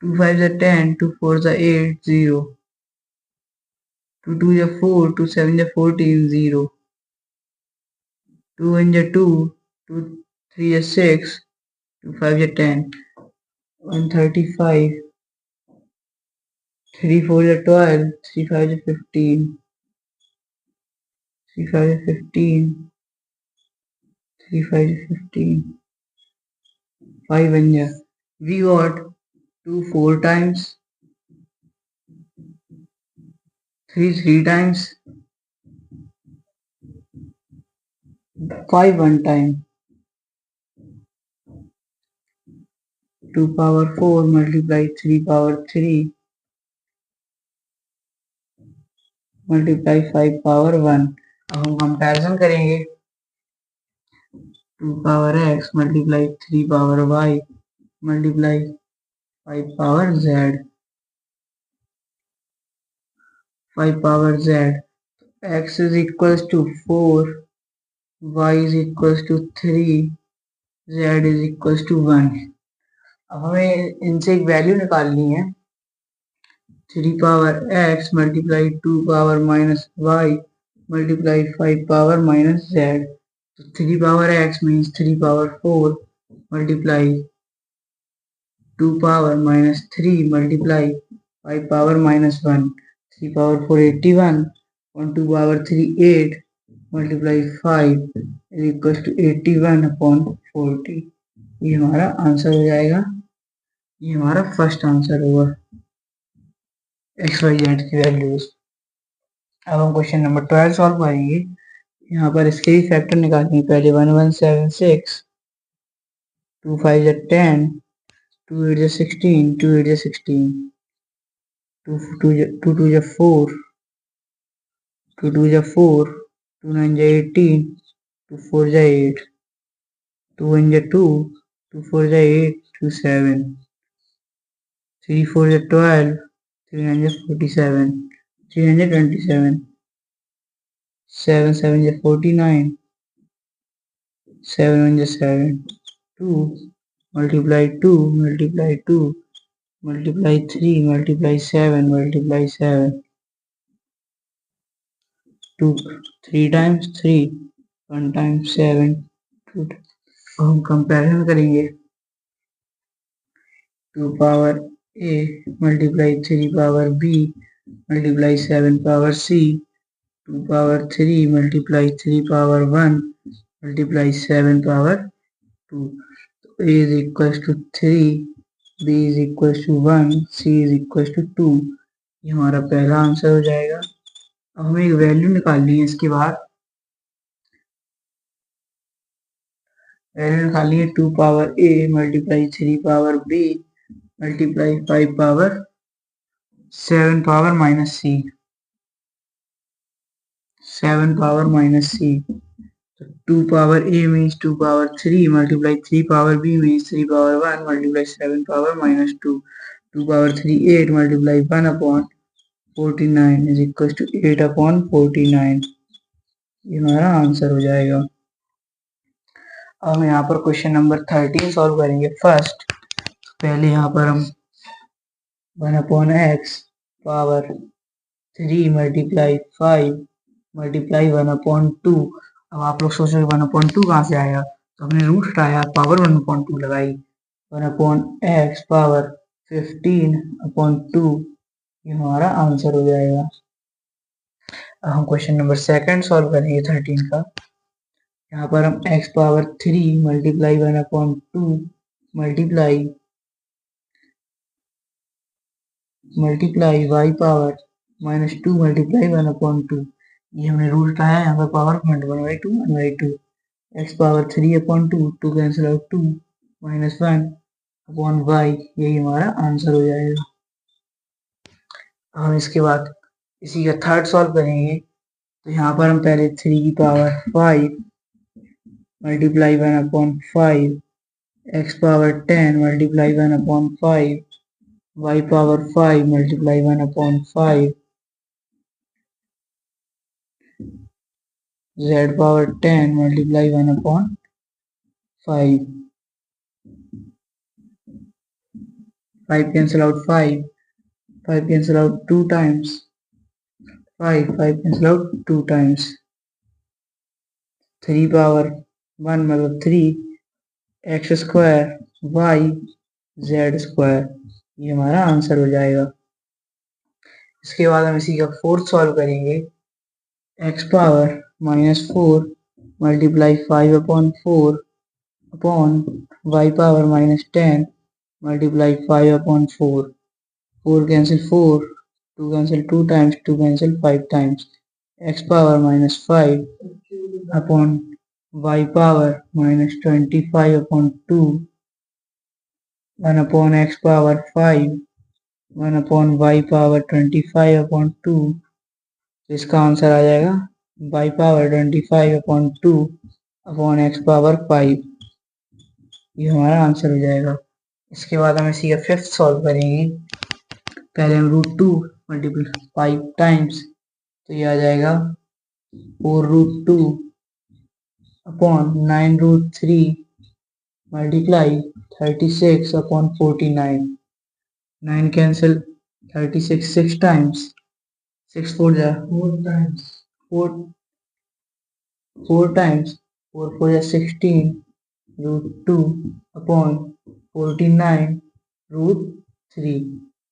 2 5 10, 2 4 8 0, 2 2 4, 2 7 14 0, 2 1 2, 2 3 6, 2 5 10, 135, 3 4 12, 3 5 15, 3 5 15, 3 5 15, 5 1 we got 2 4 times, 3 3 times, 5 1 time, 2 power 4 multiply 3 power 3 multiply 5 power 1। अब हम कंपैरिजन करेंगे। 2 power x multiply 3 power y multiply 5 power z, 5 power z, x is equals to 4, y is equals to 3, z is equals to 1। अब हमें इनसे एक value निकालनी है। 3 power x multiply 2 power minus y multiply 5 power minus z। So 3 power x means 3 power 4 multiply 2 power minus 3 multiply 5 power minus 1, 3 power 4 81, 1 2 power 3 8 multiply 5 is equals to 81/40। ये हमारा answer हो जाएगा। ये हमारा फर्स्ट आंसर होगा x Y Z की values. अब हम क्वेश्चन नंबर 12 सॉल्व करेंगे। यहाँ पर इसके भी फैक्टर निकालेंगे। पहले 1 1 7 6, 2 5 10, 2 8 16, 2 8 16, 2 2 4, 2 2 4, 2 9 18, 2 4 8, 2 1 2, 2 4 8, 2 7, 3 4 12, 3 9 47, 327, 7 7 49, 7 1 7, 2 multiply 2 multiply 2 multiply 3 multiply 7 multiply 7, 2 3 times 3, 1 times 7, 2। हम कंपैरिजन करेंगे। 2 power a multiply 3 power b multiply 7 power c, 2 power 3 multiply 3 power 1 multiply 7 power 2। a is equals to 3, b is equals to 1, c is equals to 2। ये हमारा पहला answer हो जाएगा। अब हमें एक वैल्यू निकालनी है। इसके बाद वैल्यू निकालनी है। 2 power a multiply 3 power b multiply 5 power 7 power minus c, 7 power minus c। तो 2 power a means 2 power 3 multiply 3 power b means 3 power 1 multiply 7 power minus 2. 2 power 3 8 multiply 1 upon 49 is equal to 8 upon 49. ये हमारा answer हो जाएगा। अब हम यहाँ पर question number 13 solve करेंगे। फर्स्ट पहले यहाँ पर हम 1 upon x power 3 multiply 5 multiply 1 upon 2। अब आप लोग सोचोगे 1 अपॉन 2 कहाँ से आएगा, तो हमने रूट हटाया, पावर 1 अपॉन 2 लगाई, 1 अपॉन एक्स पावर 15 अपॉन 2, ये हमारा आंसर हो जाएगा। अब हम क्वेश्चन नंबर सेकंड सॉल्व करेंगे 13 का। यहाँ पर हम x power 3 multiply 1 upon 2 multiply y power minus 2 multiply 1 upon 2, ये हमने रूल उठाया, यहाँ पर power 1/2 x power 3 upon 2, 2 cancel out 2 minus 1 upon y, यही हमारा आंसर हो जाएगा। हम इसके बाद इसी का थर्ड सॉल्व करेंगे। तो यहाँ पर हम पहले 3 की power 5 multiply 1 upon 5 x power 10 multiply 1 upon 5 y power 5 multiply 1 upon 5 z power 10 multiply 1 upon 5, 5 cancel out 5, 5 cancel out 2 times, 5 cancel out 2 times, 3 power 1 मतलब 3 x square y z square, ये हमारा आंसर हो जाएगा। इसके बाद हम इसी का फोर्थ सॉल्व करेंगे। x power minus 4 multiply 5 upon 4 upon y power minus 10 multiply 5 upon 4, 4 cancel 4, 2 cancel 2 times, 2 cancel 5 times, x power minus 5 upon y power minus 25 upon 2, 1 upon x power 5, 1 upon y power 25 upon 2, तो इसका answer आ जाएगा y power 25 upon 2 upon x power 5, ये हमारा answer हो जाएगा। इसके बाद हम इसी का फिफ्थ सॉल्व करेंगे। पहले हम रूट 2 मल्टीप्लाई 5 टाइम्स, तो ये आ जाएगा 4 root 2 upon 9 root 3 multiply 36 upon 49, 9 cancel 36 6 times, 6 4 जा 4 times, 4 times, 4 4 जा 16 रूट 2 अपॉन 49 रूट 3।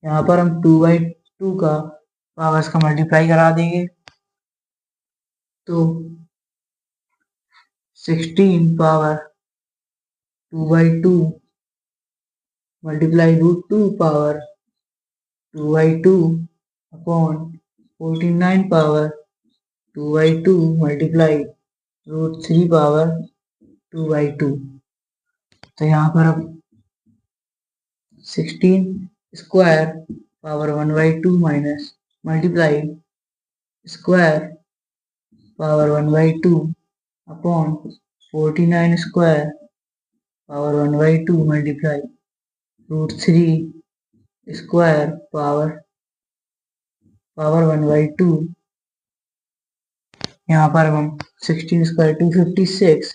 यहाँ पर हम 2/2 का पावर्स का मल्टीप्लाई करा देंगे, तो 16 power 2/2 multiply root 2 power 2/2 upon 49 power 2/2 multiply root 3 power 2/2। तो यहाँ पर अब 16 square power 1/2 minus multiply square power 1/2 upon 49 square power 1/2 multiply root 3 square power 1/2। यहाँ पर हम 16 square 256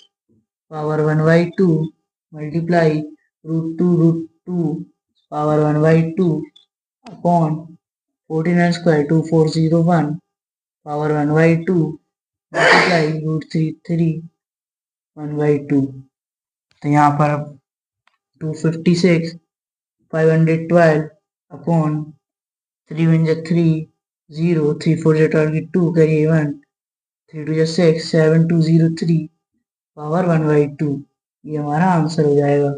power 1/2 multiply root 2 power 1/2 upon 49 square 2401 power 1/2 multiply root 3 1/2। तो यहाँ पर अब 256 512 अपॉन 3 1 जा 3 0 3 4 जा 2 करिए 1 3 2 जा 6 7 2 0 3 पावर 1/2, ये हमारा आंसर हो जाएगा।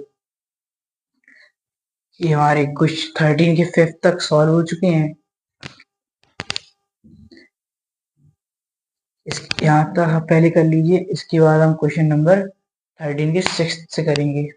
ये हमारे कुछ 13 के फिफ्थ तक सॉल्व हो चुके हैं। यहाँ तक आप पहले कर लीजिए, इसके बाद हम क्वेश्चन नंबर 13 के सिक्स्थ से करेंगे।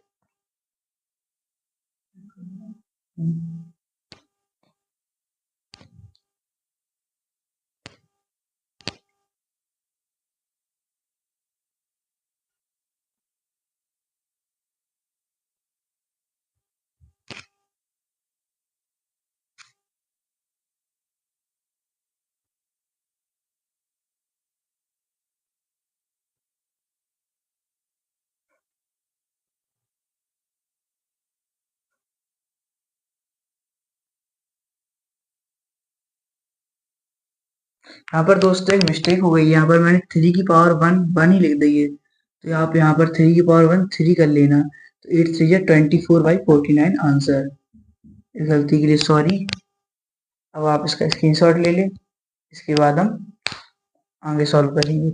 यहाँ पर दोस्तों एक मिस्टेक हो गई है, यहाँ पर मैंने 3 की पावर 1 ही लिख दी है, तो आप यहाँ पर 3 की पावर 1 3 कर लेना। तो 8 3 24/49 आंसर। इस गलती के लिए सॉरी। अब आप इसका स्क्रीनशॉट ले लें, इसके बाद हम आगे सॉल्व करेंगे।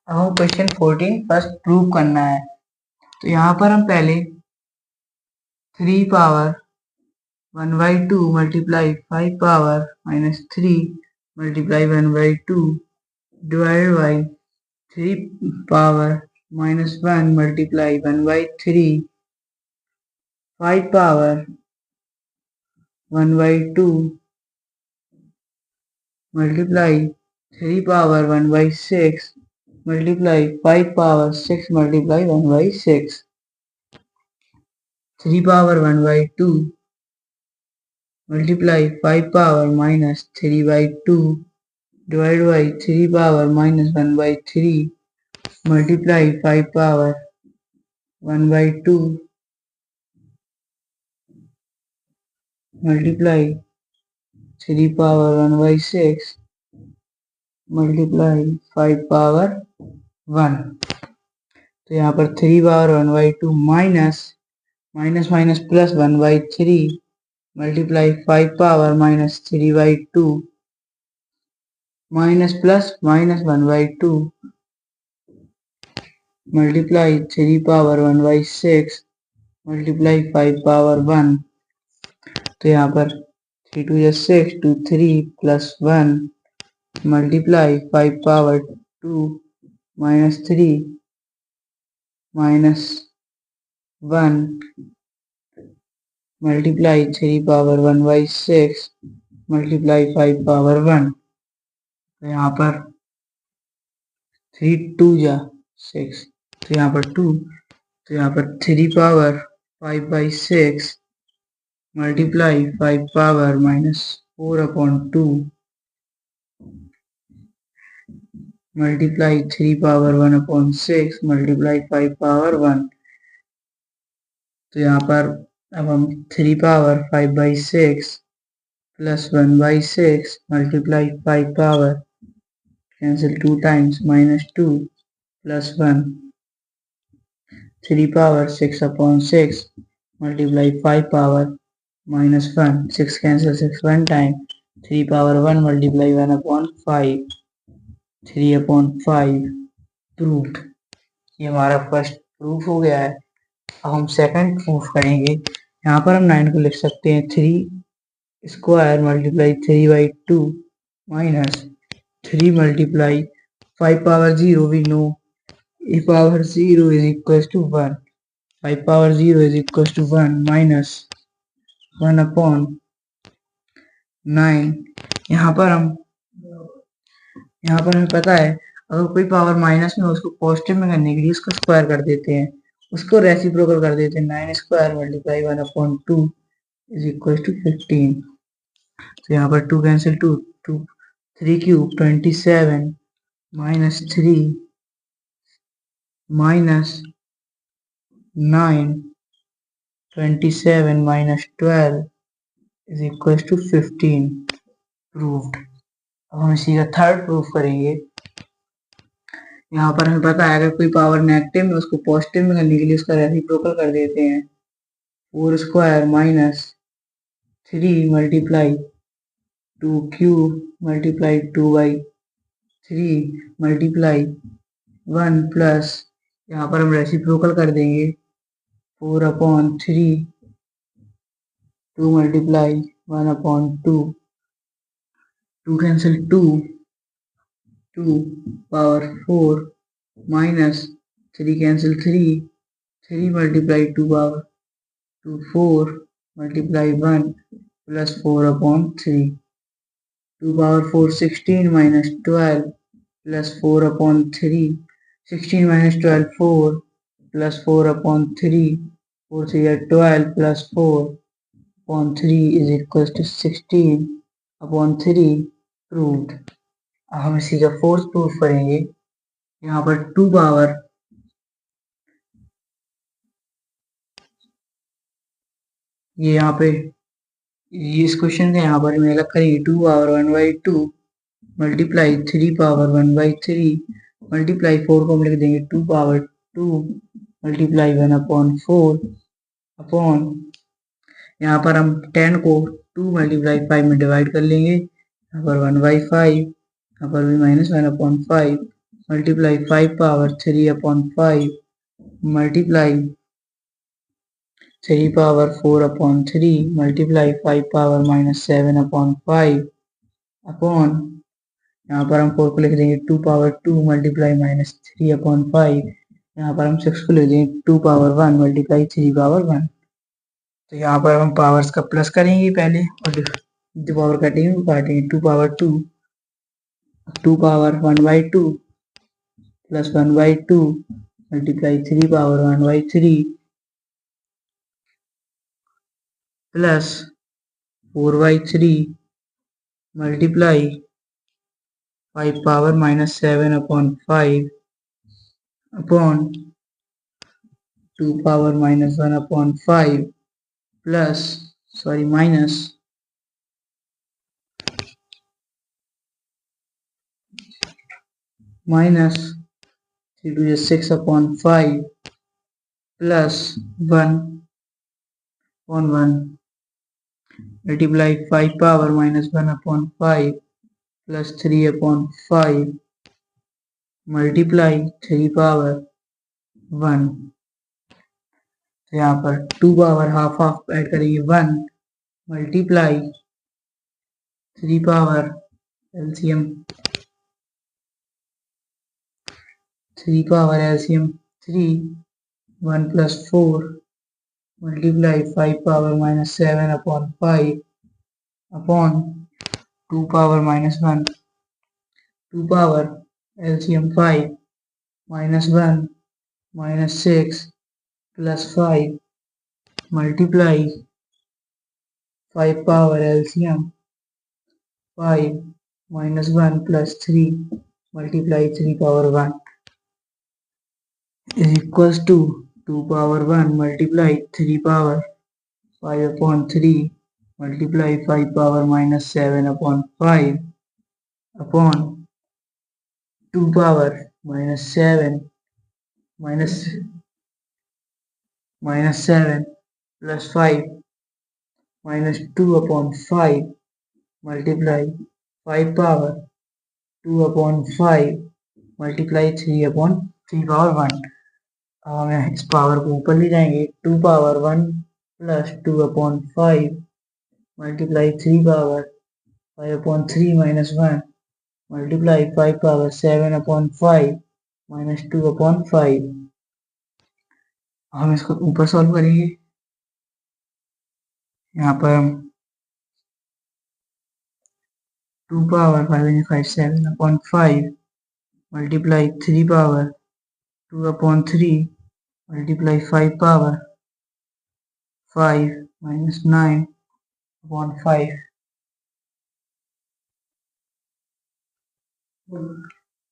अब हम क्वेश्चन 14 फर्स्ट प्रूव करना है। तो यहाँ पर हम पहले 3 power 1/2 multiply 5 power -3 multiply 1/2 divided by 3 power -1 multiply 1/3 5 power 1/2 multiply 3 power 1/6 multiply 5 power 6 multiply 1/6 3 power 1/2 multiply 5 power -3/2 divided by 3 power -1/3 multiply 5 power 1/2 multiply 3 power 1/6 multiply 5 power 1। तो यहाँ पर 3 power 1/2 minus minus minus plus 1/3 multiply 5 power -3/2 minus plus minus 1/2 multiply 3 power 1/6 multiply 5 power 1। तो यहाँ पर 3 2 6 2 3 plus 1 multiply 5 power 2 -3 minus 1 multiply 3 power 1/6 multiply 5 power 1। तो यहाँ पर 3 2 6, तो यहाँ पर 2, तो यहाँ पर 3 power 5/6 multiply 5 power -4/2 multiply 3 power 1/6 multiply 5 power 1। तो यहाँ पर अब हम 3 power 5/6 plus 1/6 multiply 5 power cancel 2 times -2 plus 1 3 power 6/6 multiply 5 power -1 6 cancel 6 1 time 3 power 1 multiply 1/5 3/5 proof. ये हमारा फर्स्ट प्रूफ हो गया है। अब हम सेकंड प्रूफ करेंगे। यहाँ पर हम 9 को लिख सकते हैं 3 square multiply 3/2 minus 3 multiply 5 power 0 we know a power 0 is equals to 1 5 power 0 is equals to 1 minus 1/9। यहाँ पर हमें पता है अगर कोई पावर माइनस में उसको पॉजिटिव में करने के लिए उसका स्क्वायर कर देते हैं, उसको रेसिप्रोकल कर देते हैं। 9 square multiply 1/2 is equal to 15। तो यहाँ पर 2 cancel 2 2 3 cube 27 minus 3 minus 9 27 minus 12 is equal to 15 proved. अब हम इसी का थर्ड प्रूफ करेंगे। यहाँ पर हमें पता है अगर कोई पावर नेगेटिव में उसको पॉजिटिव में करने के लिए उसका रेसिप्रोकल कर देते हैं। 4 square minus 3 multiply 2 cube multiply 2/3 multiply 1 plus यहाँ पर हम रेसिप्रोकल कर देंगे 4/3 2 multiply 1/2 2 cancel 2, 2 power 4 minus 3 cancel 3, 3 multiply 2 power 2 4 multiply 1 plus 4 upon 3. 2 power 4 16 minus 12 plus 4 upon 3. 16 minus 12 4 plus 4 upon 3. 4 3 are 12 plus 4 upon 3 is equals to 16 upon 3 proved. अब हम इसी का fourth proof करेंगे। यहाँ पर 2 पावर ये यहाँ पे ये इस क्वेश्चन का यहाँ पर मैं अलग करेंगे 2 पावर 1/2 मल्टीप्लाई 3 पावर 1/3 मल्टीप्लाई 4 को हम लिख देंगे 2 पावर 2 मल्टीप्लाई 1/4 अपॉन यहाँ पर हम 10 को 2 मल्टीप्लाई 5 में डिवाइड कर लेंगे। यहाँ पर 1/5 यहाँ पर भी -1/5 multiply 5 power 3/5 multiply 3 power 4/3 multiply 5 power -7/5 upon यहाँ पर हम 4 को लिख देंगे 2 पावर 2 मल्टीप्लाई -3/5 यहाँ पर हम 6 को लिख देंगे 2 पावर 1 मल्टीप्लाई 3 पावर 1। तो यहाँ पर हम पावर्स का प्लस करेंगे पहले और जो पावर कटेंगे वो काटेंगे 2 power 2 2 power 1/2 plus 1/2 multiply 3 power 1/3 plus 4/3 multiply 5 power -7/5 upon 2 power -1/5 plus minus 3 to 6/5 plus 1/1 multiply 5 power -1/5 plus 3/5 multiply 3 power 1। तो यहाँ पर 2 पावर हाफ हाफ ऐड करेंगे 1 multiply 3 power LCM 3 1 plus 4 multiply 5 power -7/5 upon 2 power -1 2 power LCM 5 -1 -6 plus 5 multiply 5 power LCM 5 -1 plus 3 multiply 3 power 1 is equals to 2 power 1 multiply 3 power 5/3 multiply 5 power -7/5 upon 2 power -7 plus 5 -2/5 multiply 5 power 2/5 multiply 3/3 power 1। अब हम इस power को ऊपर ले जाएंगे 2 power 1 plus 2/5 multiply 3 power 5/3 -1 multiply 5 power 7/5 -2/5। हम इसको ऊपर सॉल्व करेंगे। यहाँ पर हम 2 power 5 7/5 multiply 3 power 2/3 multiply 5 power 5 -9/5।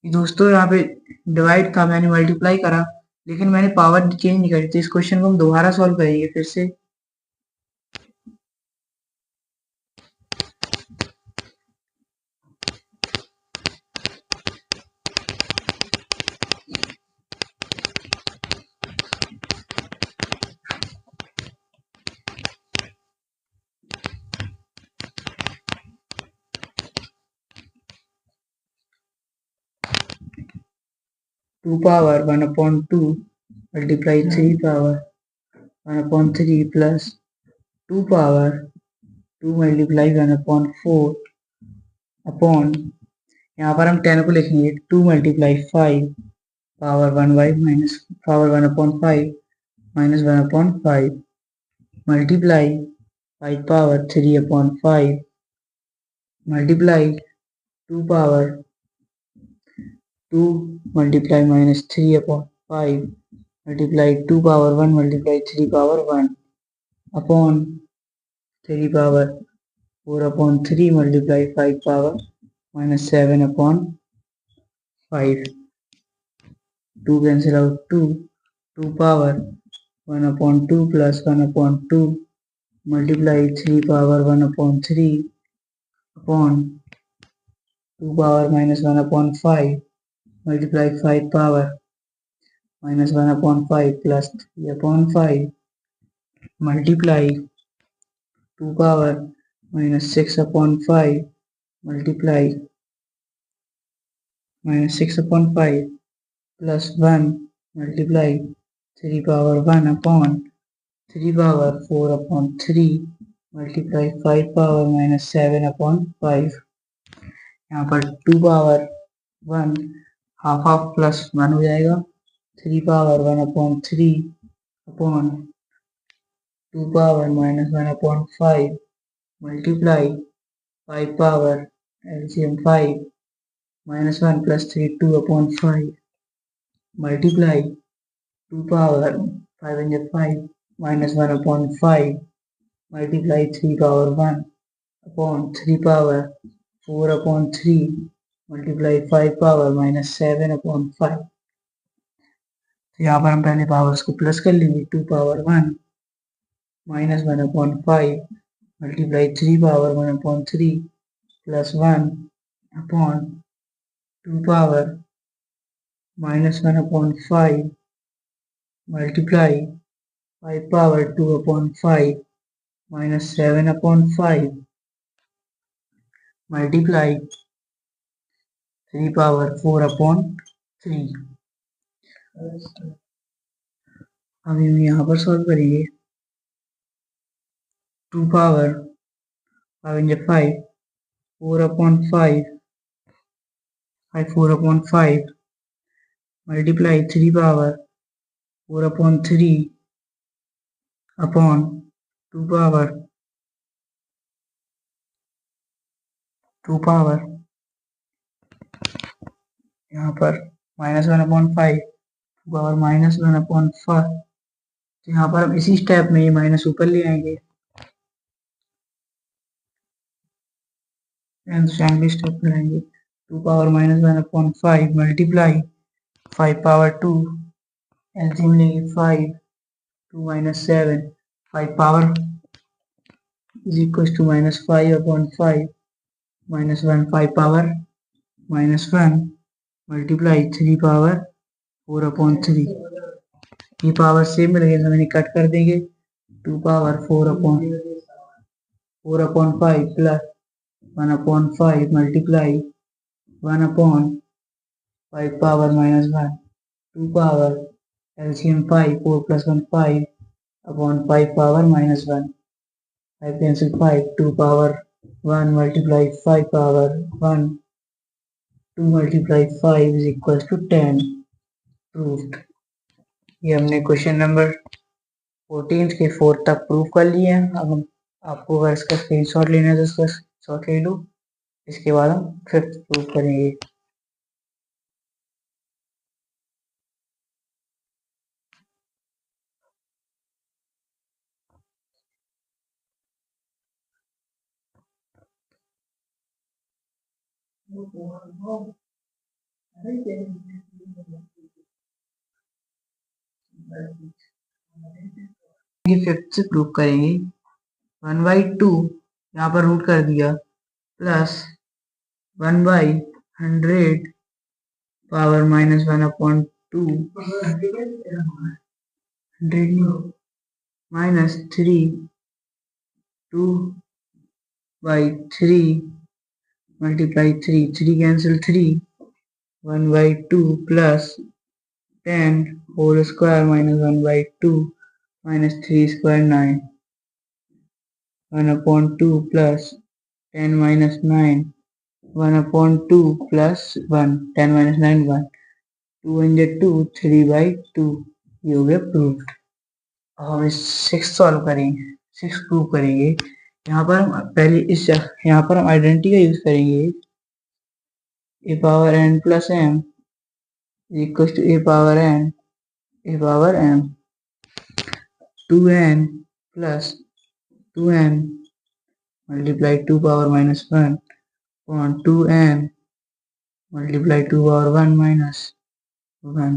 दोस्तों यहाँ पे डिवाइड था, मैंने मल्टीप्लाई करा लेकिन मैंने पावर चेंज नहीं करी, तो इस क्वेश्चन को हम दोबारा सॉल्व करेंगे फिर से। Two power 1/2 multiply 3 power 1/3 plus 2 power 2 multiply 1/4 upon, यहाँ पर हम 10 को लिखेंगे 2 multiply 5 power 1 by minus power 1 upon 5 minus 1 upon 5 multiply 5 power 3 upon 5 multiply 2 power 2 multiply minus 3 upon 5 multiply 2 power 1 multiply 3 power 1 upon 3 power 4 upon 3 multiply 5 power minus 7 upon 5. 2 cancel out 2. 2 power 1 upon 2 plus 1 upon 2 multiply 3 power 1 upon 3 upon 2 power minus 1 upon 5 multiply 5 power minus 1 upon 5 plus 3 upon 5 multiply 2 power minus 6 upon 5 multiply minus 6 upon 5 plus 1 multiply 3 power 1 upon 3 power 4 upon 3 multiply 5 power minus 7 upon 5. यहाँ पर 2 power 1 half half plus 1 हो जाएगा 3 power 1 upon 3 upon 2 power minus 1 upon 5 multiply 5 power LCM 5 minus 1 plus 3 2 upon 5 multiply 2 power 5 and 5 minus 1 upon 5 multiply 3 power 1 upon 3 power 4 upon 3 multiply 5 power minus 7 upon 5. तो यहाँ पर हम पहले powers को plus कर लेंगे 2 power 1 minus 1 upon 5 multiply 3 power 1 upon 3 plus 1 upon 2 power minus 1 upon 5 multiply 5 power 2 upon 5 minus 7 upon 5 multiply 3 power 4 upon 3. अभी हम यहाँ पर सॉल्व करेंगे 2 power 5 4 upon 5 4 upon 5 multiply 3 power 4 upon 3 upon 2 power यहाँ पर minus 1 upon 5 power minus 1 upon 5. तो यहाँ पर हम इसी स्टेप में ये माइनस ऊपर ले आएंगे स्टेप में लाएंगे 2 power minus 1 upon 5 multiply 5 power 2 LCM लेंगे 5 2 minus 7 5 power is equal to minus 5 upon 5 minus 1 5 power minus 1 multiply 3 power 4 upon 3. ये पावर सेम मिल गई तो मैंने कट कर देंगे 2 power 4 upon 5 plus 1 upon 5 multiply 1 upon 5 power minus 1 2 power LCM 5 4 plus 1 5 upon 5 power minus 1 5 cancel 5 2 power 1 multiply 5 power 1 2 multiply 5 is equals to 10. Proved. ये हमने question number 14 के 4 तक प्रूव कर लिए हैं. अब हम आपको अगर इसका स्क्रीनशॉट लेना है तो इसका शॉट ले लो. इसके बाद हम 5th प्रूव करेंगे. ये 5th से प्रूव करेंगे 1/2 यहाँ पर रूट कर दिया plus 1/100 power minus 1 upon 2 minus 3 2/3 multiply 3 cancel 3 1/2 plus 10 whole square minus 1/2 minus 3 square 9 1 upon 2 plus 10 minus 9 1/2 plus 1, 10 minus 9 1, 2 × 2 3/2, ये हो गया प्रूफ। अब हम इस 6 सॉल्व करेंगे, 6 प्रूव करेंगे। यहाँ पर हम पहले यहाँ पर हम आइडेंटिटी का यूज करेंगे। a power n plus m equal to a power m 2n plus 2n multiply 2 power minus 1 upon 2n multiply 2 power 1 minus 1।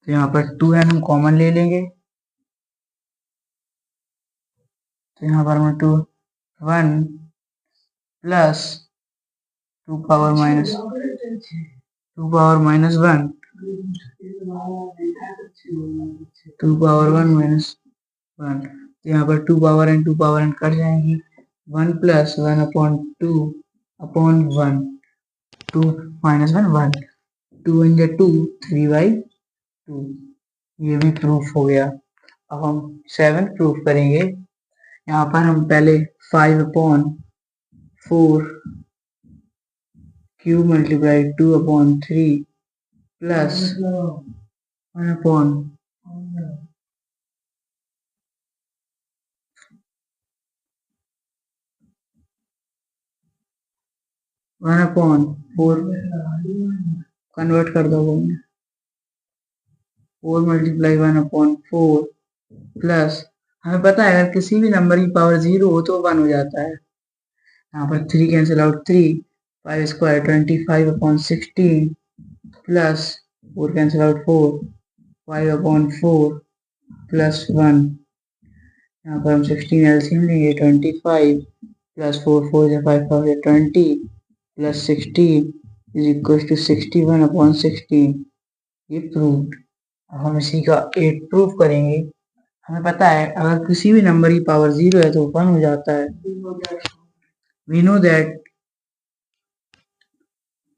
तो यहाँ पर 2n हम कॉमन ले लेंगे, तो यहाँ पर हम 1 plus 2 power minus 1 2 power 1 minus 1। तो यहाँ पर 2 पावर n कट जाएंगी। 1 प्लस 1 अपॉन 2 अपॉन 1, 2 माइनस 1 1, 2 × 2 3/2, ये भी प्रूफ हो गया। अब हम 7 प्रूफ करेंगे। यहाँ पर हम पहले 5/4 क्यूब मल्टीप्लाई 2/3 प्लस 1/4 कन्वर्ट कर दो, 4 मल्टीप्लाई 1/4 प्लस, हमें पता है अगर किसी भी नंबर की पावर 0 हो तो 1 हो जाता है। यहाँ पर 3 cancel out 3, 5 square 25/16 plus 4 cancel out 4, 5/4 plus 1। यहाँ पर हम 16 एलसीएम लेंगे, 25 प्लस 4 4 या 5 5 20 प्लस 16 इज इक्वल टू 61/16, ये प्रूव्ड। अब हम इसी का 8 प्रूफ करेंगे। हमें पता है अगर किसी भी नंबर की पावर 0 है तो 1 हो जाता है। We know that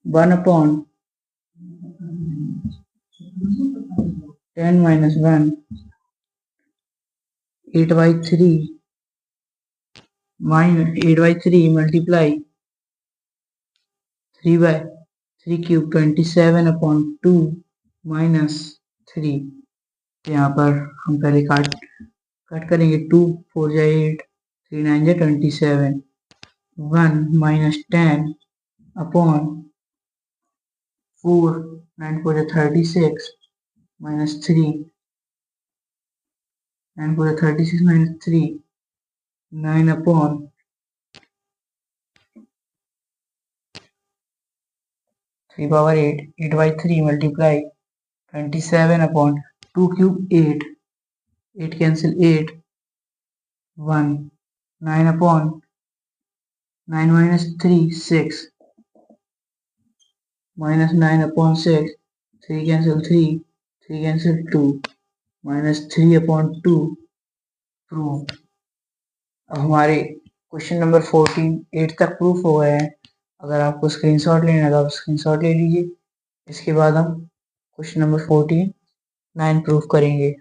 1/10 minus 1 8/3 multiply 3/3 cube 27/2 minus 3। यहाँ पर हम पहले कट करेंगे, 2 4 जा 8, 3 9 जा 27, 1 माइनस 10 अपॉन 4 9 4 जा 36 माइनस 3, 9 4 जा 36 minus 3, 9 upon 3 power 8, 8/3 multiply 27/2 cube 8, 8 cancel 8, 1, 9 upon 9 minus 3 6, minus 9 upon 6, 3 cancel 3, 3 cancel 2, minus 3/2 proof. अब हमारे क्वेश्चन नंबर 14 8 तक प्रूफ हो गए हैं। अगर आपको स्क्रीनशॉट लेना है तो आप स्क्रीनशॉट ले लीजिए। इसके बाद हम क्वेश्चन नंबर 14 9 प्रूफ करेंगे।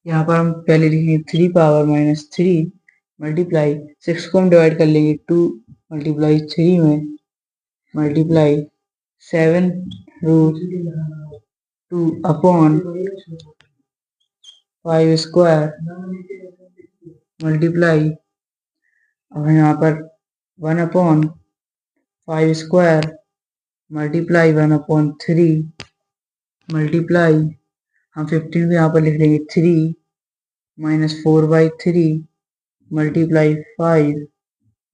यहाँ पर हम पहले लिखेंगे 3 पावर माइनस 3 मल्टीप्लाई 6 को हम डिवाइड कर लेंगे 2 मल्टीप्लाई 3 में मल्टीप्लाई 7√2 अपॉन 5 स्क्वायर मल्टीप्लाई, अब यहाँ पर 1/5 स्क्वायर मल्टीप्लाई 1/3 मल्टीप्लाई, हम 15 को यहाँ पर लिख लेंगे 3 minus 4/3 multiply 5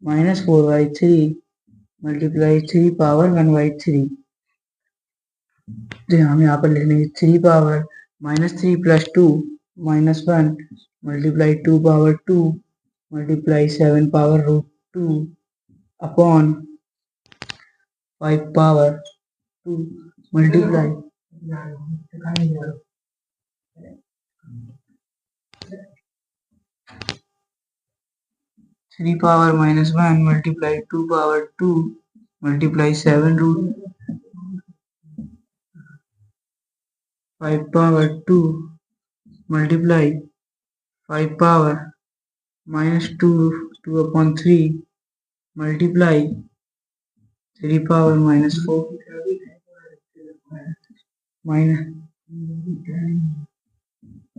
minus 4/3 multiply 3 power 1/3। तो हम यहाँ पर लिख लेंगे 3 power minus 3 plus 2 minus 1 multiply 2 power 2 multiply 7 power √2 upon 5 power 2 multiply 3 power minus 1 multiply 2 power 2 multiply 7√2 5 power 2 multiply 5 power minus 2 upon 3 multiply 3 power minus 4 minus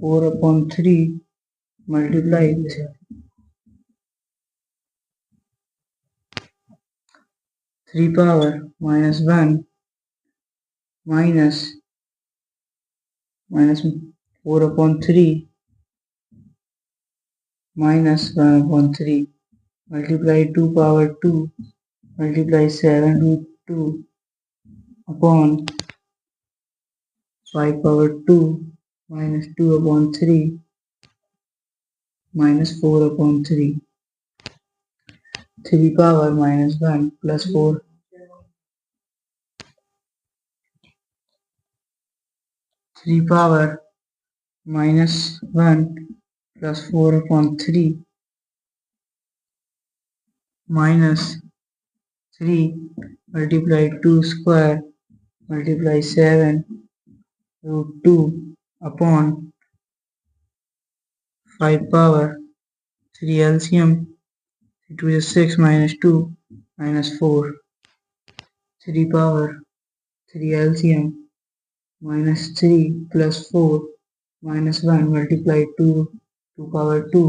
4 upon 3 multiply 3 power minus 1 minus 4 upon 3 minus 1 upon 3 multiply 2 power 2 multiply 7 root 2 upon 5 power 2 minus 2 upon 3 minus 4 upon 3 3 power minus 1 plus 4 3 power minus 1 plus 4 upon 3 minus 3 multiply 2 square multiply 7 root 2 upon 5 power 3 LCM 2 is 6 minus 2 minus 4 3 power 3 LCM minus 3 plus 4 minus 1 multiply 2 power 2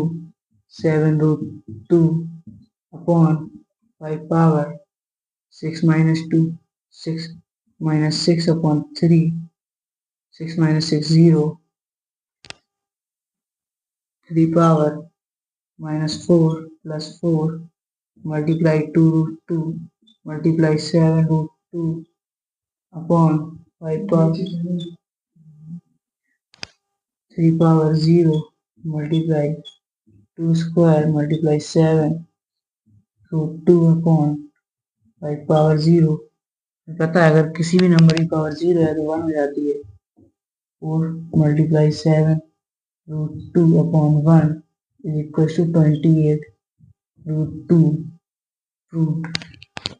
7 root 2 upon 5 power 6 minus 2 6 minus 6 upon 3 6 minus 6 0 3 power minus 4 plus 4 multiply 2 root 2 multiply 7 root 2 upon 5 power 3 power 0 multiply 2 square multiply 7 root 2 upon 5 power 0 पता है अगर किसी भी number की power 0 है तो 1 हो जाती है 4 multiply 7 root 2 upon 1 is equal to 28 root 2 prove.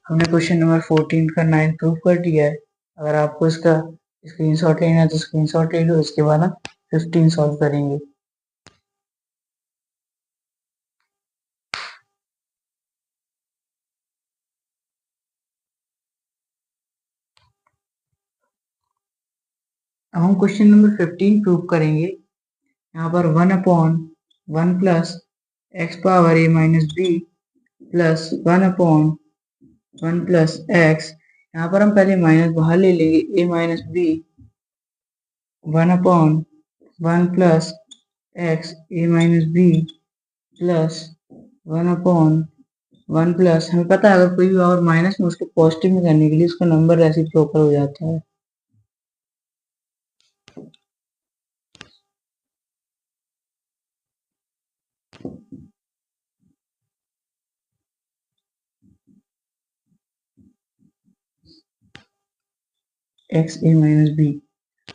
हमने क्वेश्चन नंबर 14 का 9 प्रूव कर दिया है। अगर आपको इसका स्क्रीनशॉट लेना है तो स्क्रीनशॉट ले लो, इसके बाद हम 15 सॉल्व करेंगे। अब हम क्वेश्चन नंबर 15 प्रूव करेंगे। यहाँ पर 1 अपॉन 1 प्लस एक्स पावर ए minus B plus 1 upon 1 plus X, यहाँ पर हम पहले माइनस बाहर ले लेंगे, A minus B 1 upon 1 plus X A minus B plus 1 upon 1 plus, हमें पता है अगर कोई भी और माइनस में उसको पॉजिटिव में करने के लिए उसका नंबर रेसिप्रोकल हो जाता है। एक्स ए माइनस बी,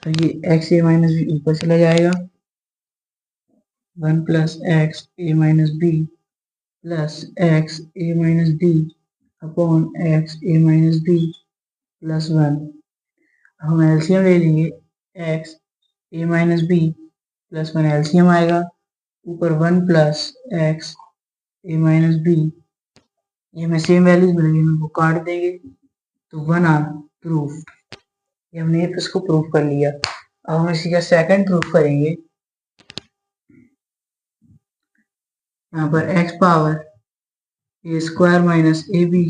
तो ये एक्स ए माइनस बी ऊपर चला जाएगा, 1 plus X A minus B plus X A minus B upon x A minus B plus 1। हम एलसीएम ले लेंगे, x A minus B plus 1 LCM आएगा, ऊपर 1 plus X A minus b, ये हमें सेम वैल्यूज मिलेंगे, हम वो काट देंगे तो 1 आर प्रूफ। ये हमने एक इसको प्रूफ कर लिया। अब हम इसी का सेकंड प्रूफ करेंगे। यहाँ पर x power A square minus A b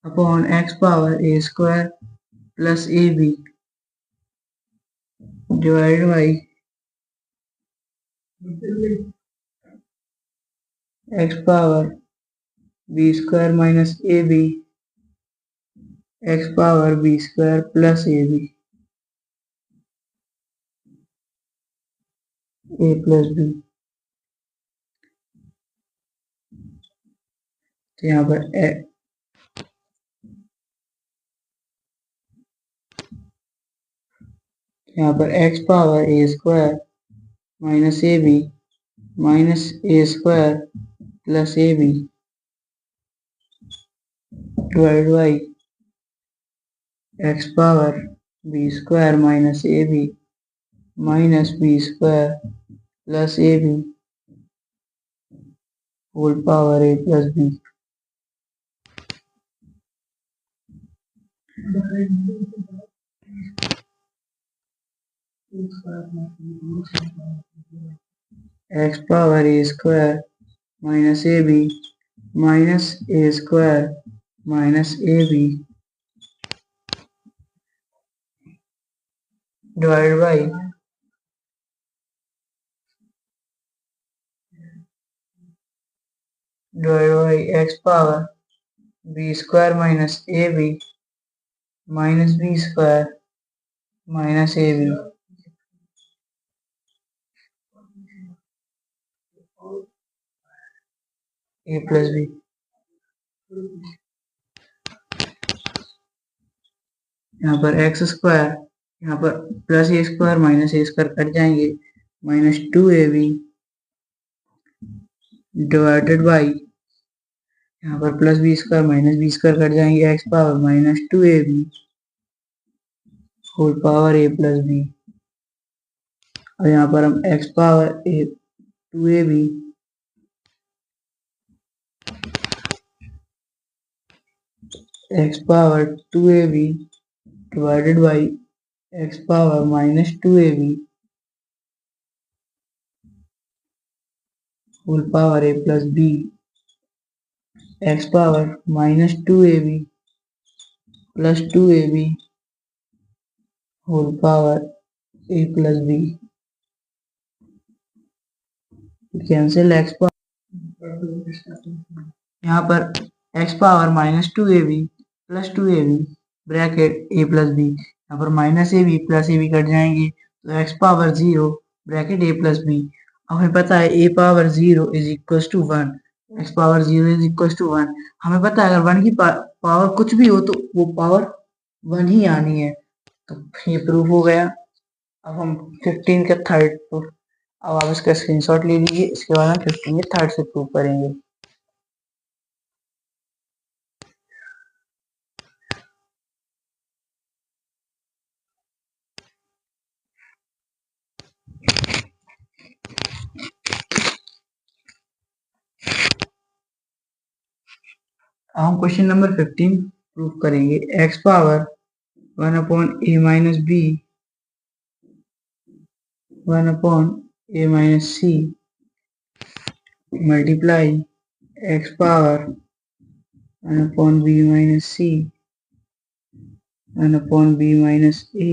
upon x power A square plus A b divided by x power B square minus A b x power B square plus A B A plus b. तो यहाँ पर x power A square minus A B minus A square plus A B divide by x power B square minus A B minus B square plus A b whole power A plus B. X power A square minus A B minus A square minus A B divide by x power B square minus A B minus B square minus A B A plus B. यहाँ पर X square, यहाँ पर plus A square minus A square cut जाएंगे, minus 2ab divided by, यहाँ पर plus B square minus B square cut जाएंगे, X power minus 2ab whole power ए plus B. और यहाँ पर हम x power A 2ab X power 2ab divided by x power minus 2ab whole power A plus B, x power minus 2ab plus 2ab whole power A plus B. Cancel X power, यहाँ पर x power minus 2ab plus 2ab bracket A plus B, यहाँ पर minus A B plus A B cut जाएंगे, तो X power 0 bracket A plus B. हमें पता है A power 0 is equal to 1, X power 0 is equal to 1। हमें पता है अगर 1 की पावर कुछ भी हो तो वो पावर 1 ही आनी है, तो ये प्रूफ हो गया। अब हम 15 के थर्ड, अब आप इसका स्क्रीनशॉट ले लीजिए, इसके बाद हम 15 के थर्ड से प्रूफ करेंगे। हम क्वेश्चन नंबर 15 प्रूफ करेंगे। X power 1 upon A minus B 1 upon A minus C multiply x power 1 upon B minus C 1 upon B minus A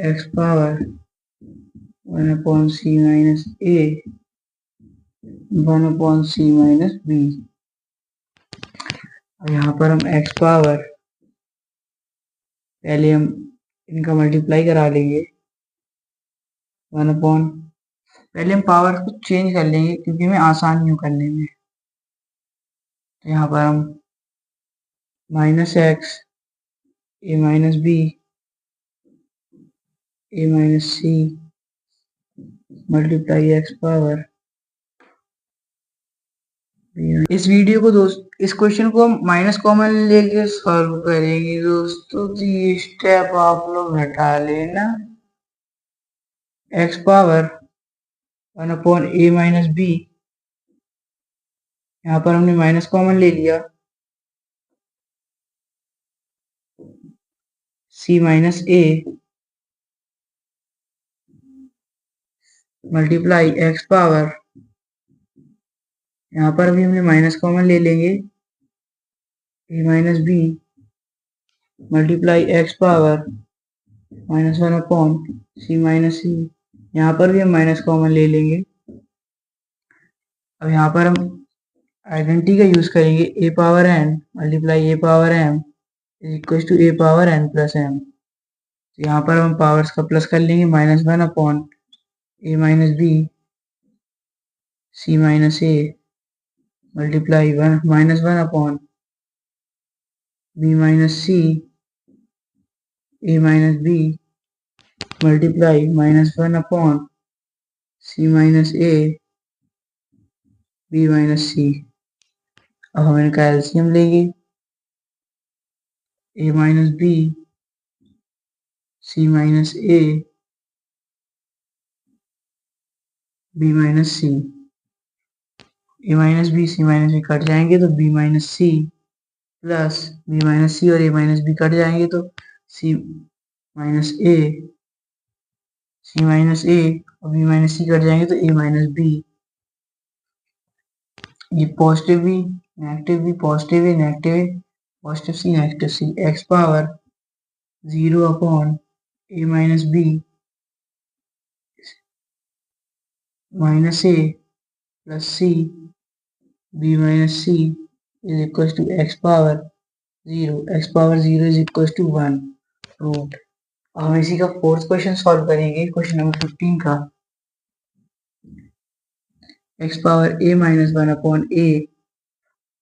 x power 1 upon C minus A 1 upon C minus B. और यहाँ पर हम x power, पहले हम इनका multiply करा लेंगे 1 upon, पहले हम पावर को चेंज कर लेंगे क्योंकि हमें आसान यूँ करने में। तो यहाँ पर हम minus x A minus B A minus C multiply x power. इस वीडियो को इस क्वेश्चन को हम माइनस कॉमन लेके सॉल्व करेंगे दोस्तों, तो ये स्टेप आप लोग हटा लेना। एक्स पावर 1 अपॉन ए माइनस बी, यहाँ पर हमने माइनस कॉमन ले लिया, C minus A multiply x power, यहाँ पर भी हमने माइनस कॉमन ले लेंगे, A minus B multiply x power minus 1 upon C minus C, यहाँ पर भी हम माइनस कॉमन ले लेंगे। अब यहाँ पर हम आइडेंटिटी का यूज करेंगे, ए power N multiply A power M is equal to A power N plus M. तो यहाँ पर हम पावर्स का प्लस कर लेंगे, minus 1 upon A minus B C minus A multiply minus 1 upon B minus C A minus B multiply minus 1 upon C minus A B minus C. अब हम इनका एलसीएम लेंगे, A minus B, C minus A, B minus C. A minus B, C minus B cut जाएंगे तो B minus C plus B minus C और A minus B cut जाएंगे तो सी minus ए, c minus ए और B minus सी cut जाएंगे तो ए minus b. ये positive भी नेगेटिव भी, पॉजिटिव है नेगेटिव है, positive c x power 0 upon A minus b minus a plus c b minus c is equal to x power 0, x power 0 is equal to 1 root. हम इसी का fourth question solve करेंगे, question number 15 का। X power A minus 1 upon a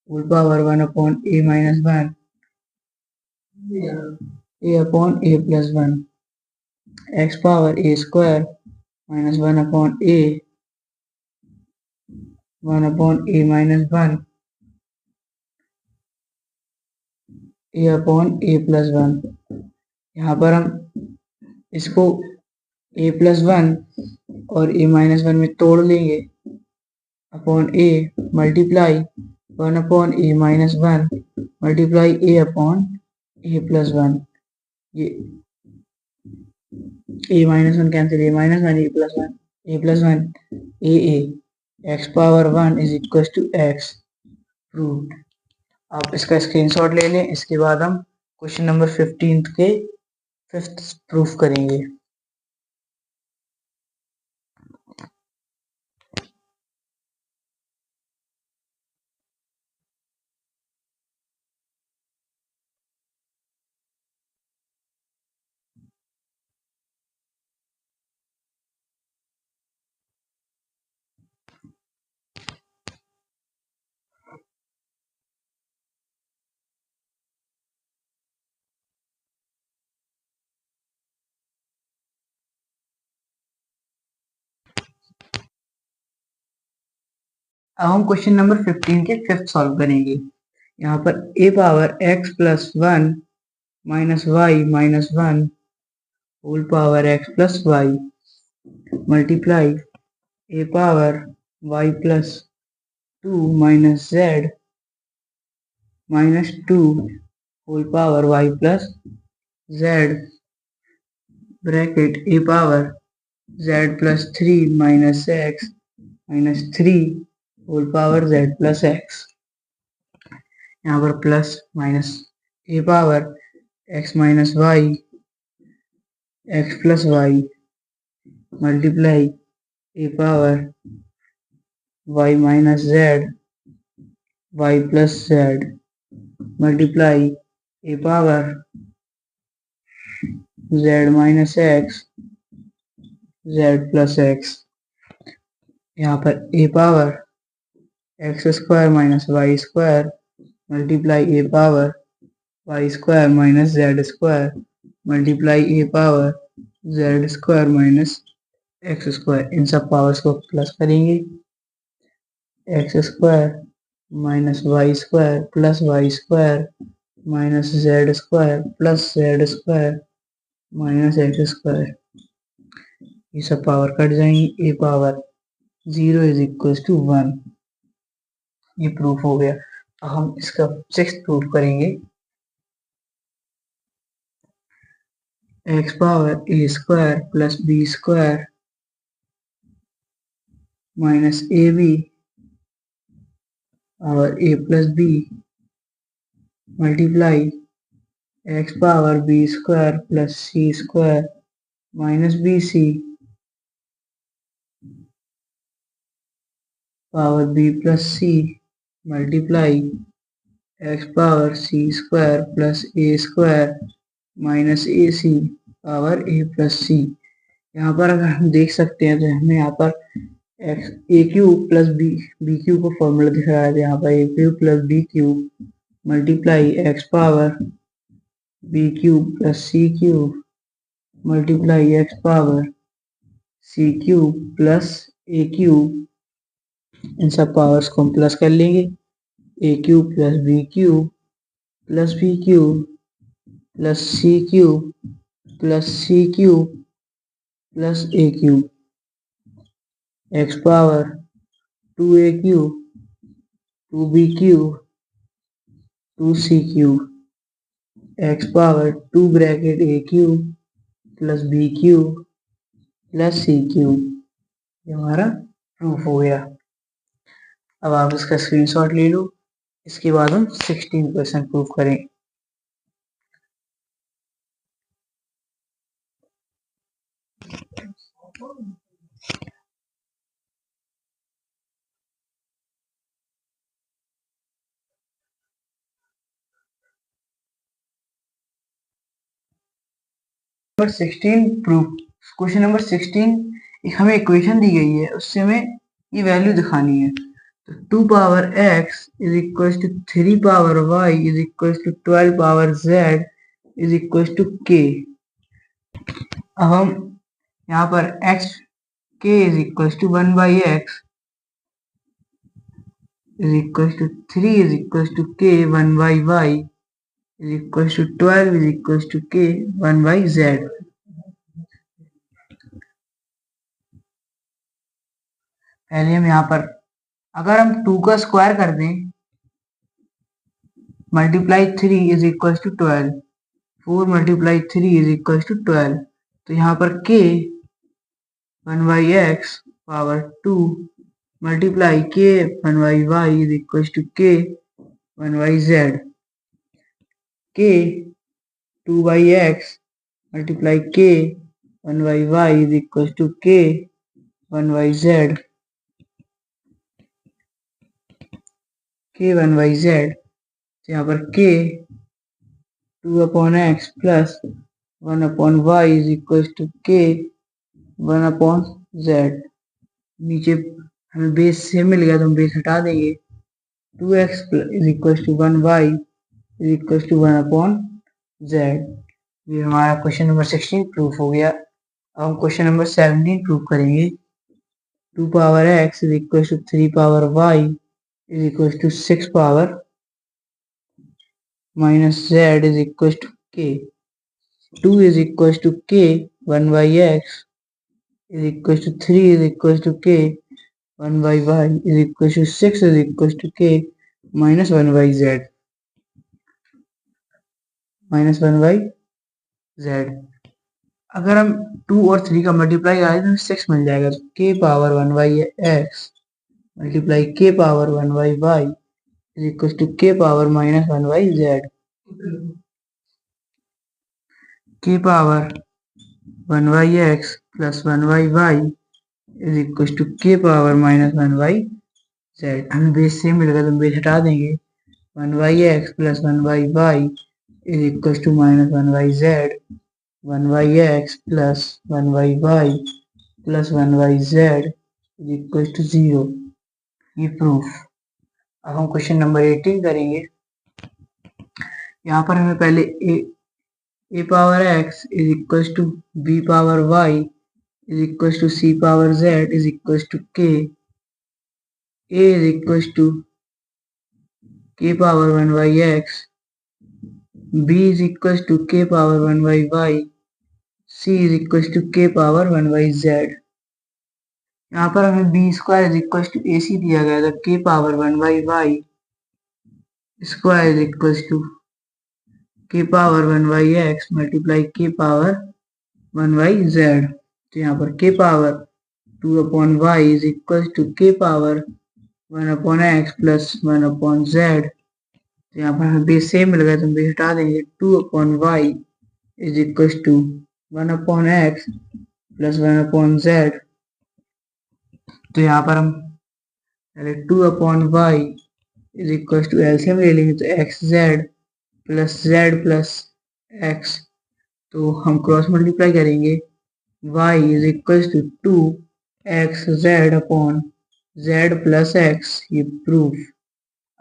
whole power 1 upon A minus 1 A upon A plus 1 X power A square minus 1 upon A 1 upon A minus 1 A upon A plus 1। यहाँ पर हम इसको ए plus 1 और A minus 1 में तोड़ लेंगे upon A multiply 1 upon A minus 1 multiply A upon A plus 1। ये A minus 1 cancel, A minus 1 A plus 1 A plus 1 A x power 1 is equal to X root. आप इसका screenshot ले लें। इसके बाद हम क्वेश्चन नंबर 15 के fifth proof करेंगे। अब हम क्वेश्चन नंबर 15 के फिफ्थ सॉल्व करेंगे। यहाँ पर A power X plus 1 minus Y minus 1 whole power X plus Y multiply A power Y plus 2 minus Z minus 2 whole power Y plus Z bracket A power Z plus 3 minus X minus 3 whole power Z plus X. यहाँ पर plus minus A power X minus Y X plus Y multiply A power Y minus Z Y plus Z multiply A power Z minus X Z plus X. यहाँ पर A power X square minus Y square multiply A power Y square minus Z square multiply A power Z square minus X square. इन सब powers को plus करेंगे। X square minus Y square plus Y square minus Z square plus Z square minus X square. ये सब power cut जाएंगी। ए power 0 is equal to 1। ये proof हो गया। अब हम इसका सिक्स्थ प्रूफ करेंगे। एक्स पावर ए square plus B square minus ए बी और A plus B multiply x power B square plus C square minus B C power B plus C multiply x power C square plus A square minus A C power A plus C. यहाँ पर अगर हम देख सकते हैं तो हमें यहाँ पर X A cube plus B cube का फॉर्मूला दिख रहा है। तो यहाँ पर A cube plus B cube multiply x power B cube plus C cube multiply x power C cube plus A cube. इन सब पावर्स को हम प्लस कर लेंगे। A cube plus B cube plus B cube plus C cube plus C cube plus A cube X power 2a cube 2b cube 2c cube X power 2 bracket a cube plus b cube plus c cube. ये हमारा proof हो गया। अब आप इसका screenshot ले लो। इसके बाद हम 16 क्वेश्चन प्रूफ करें। Number 16 proof. क्वेश्चन नंबर 16 हमें इक्वेशन दी गई है, उससे हमें ये वैल्यू दिखानी है। तो 2 power x is equal to 3 power y is equal to 12 power z is equal to k। अब हम यहाँ पर x k is equal to 1 by x is equal to 3 is equal to k 1 by y is equal to 12 is equal to k 1 by z। पहले हम यहाँ पर अगर हम 2 का स्क्वायर कर दें, multiply 3 is equal to 12, 4 multiply 3 is equal to 12। तो यहाँ पर k 1 by x power 2 multiply k 1 by y is equal to k 1 by z। k 2 by x multiply k 1 by y is equal to k 1 by z। k 1 by z। तो यहाँ पर k 2 upon x plus 1 upon y is equal to k 1 upon z। नीचे हमें base से मिल गया तो हम base हटा देंगे। 2x is equal to 1y is equal to 1 upon z। ये हमारा क्वेश्चन नंबर 16 प्रूफ हो गया। अब हम क्वेश्चन नंबर 17 प्रूफ करेंगे। 2 power x is equal to 3 power y is equal to 6 power minus z is equal to k। 2 is equal to k 1 by x is equal to 3 is equal to k 1 by y is equal to 6 is equal to k minus 1 by z minus 1 by z। अगर हम 2 और 3 का multiply करें तो 6 मिल जाएगा। तो k power 1 by x multiply k power 1 by y is equal to k power minus 1 by z। k power 1 by x plus 1 by y is equal to k power minus 1 by z। हमें base same मिलेगा तो हम base हटा देंगे। 1 by x plus 1 by y is equal to minus 1 by z। 1 by x plus 1 by y plus 1 by z is equal to 0। ये proof. अब हम question number 18 करेंगे। यहाँ पर हमें पहले a power x is equal to b power y is equal to c power z is equal to k। a is equal to k power 1 by x, b is equal to k power 1 by y, c is equal to k power 1 by z। यहाँ पर हमें b square is equal to a c दिया गया था। k power 1 by y square is equal to k power 1 by x multiply k power 1 by z। तो यहाँ पर k power 2 upon y is equal to k power 1 upon x plus 1 upon z। तो यहाँ पर हमें base same मिल गया तो हम बेस हटा देंगे। 2 upon y is equal to 1 upon x plus 1 upon z। तो यहाँ पर हम पहले 2 upon y is equal to LCM ले लेंगे तो एक्स जेड प्लस x। तो हम क्रॉस मल्टीप्लाई करेंगे। y is equal to 2xz upon z plus x। ये प्रूफ।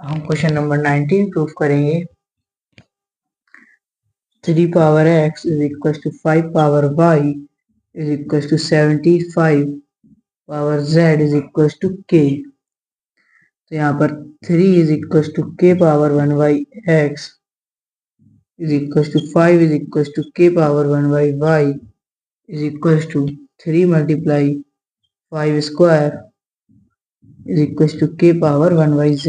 हम क्वेश्चन नंबर 19 प्रूफ करेंगे। 3 power x is equal to 5 power y is equal to 75 power z is equal to k। तो यहाँ पर 3 is equal to k power 1 by x is equals to 5 is equals to k power 1 by y is equals to 3 multiply 5 square is equals to k power 1 by z।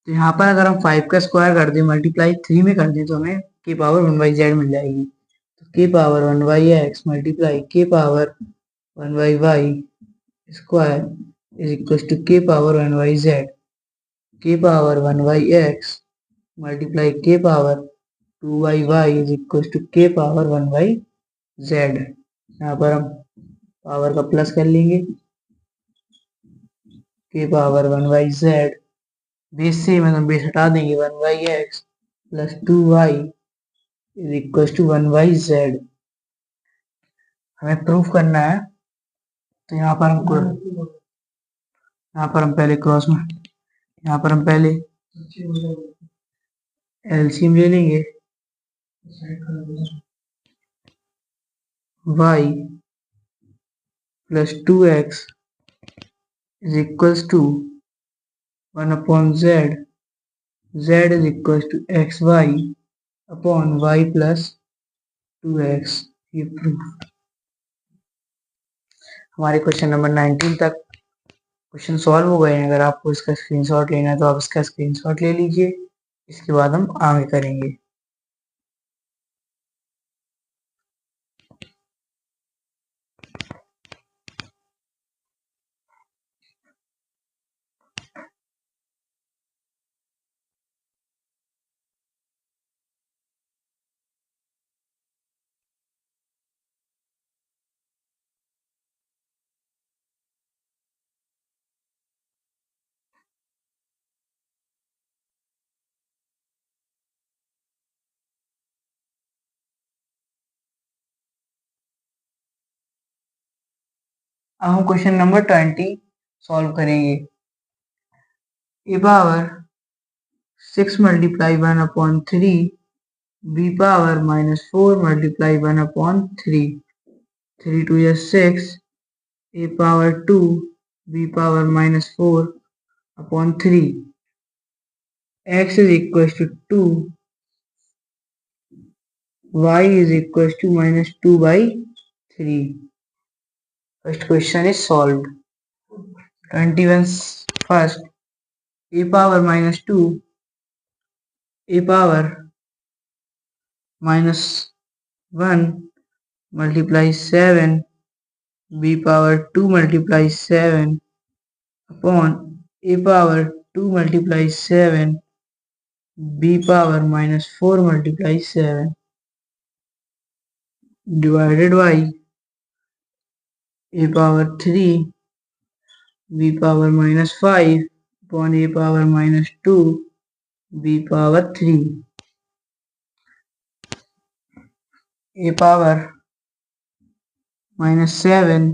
तो यहाँ पर अगर हम 5 का square कर दें मल्टीप्लाई 3 में कर दें तो हमें k पावर 1 बाई जेड मिल जाएगी। तो k power 1 by x multiply k power 1 by y square is equal to k power 1 by z. k power 1 by x multiply k power 2 by y is equal to k power 1 by z. यहाँ पर हम power का plus कर लेंगे, k power 1 by z base से मतलब base हटा देंगे 1 by x plus 2y is equal to 1 by z. हमें प्रूफ करना है तो यहाँ पर हम पहले क्रॉस में यहाँ पर हम पहले एलसीएम ले लेंगे y plus 2x is equals to 1 upon z, z is equals to x y upon y plus 2x। ये प्रूफ। हमारे क्वेश्चन नंबर 19 तक क्वेश्चन सॉल्व हो गए हैं। अगर आपको इसका स्क्रीनशॉट लेना है तो आप इसका स्क्रीनशॉट ले लीजिए, इसके बाद हम आगे करेंगे। अब हम क्वेश्चन नंबर 20 सॉल्व करेंगे। ए power 6 multiply 1 upon 3 b power minus 4 multiply 1 upon 3, 3 2 या 6 a power 2 b power minus 4 upon 3 x is equal to 2 y is equal to minus 2 by 3। First question is solved. 21 first a power minus 2 a power minus 1 multiply 7 b power 2 multiply 7 upon a power 2 multiply 7 b power minus 4 multiply 7 divided by a power 3 b power minus 5 upon a power minus 2 b power 3। a power minus 7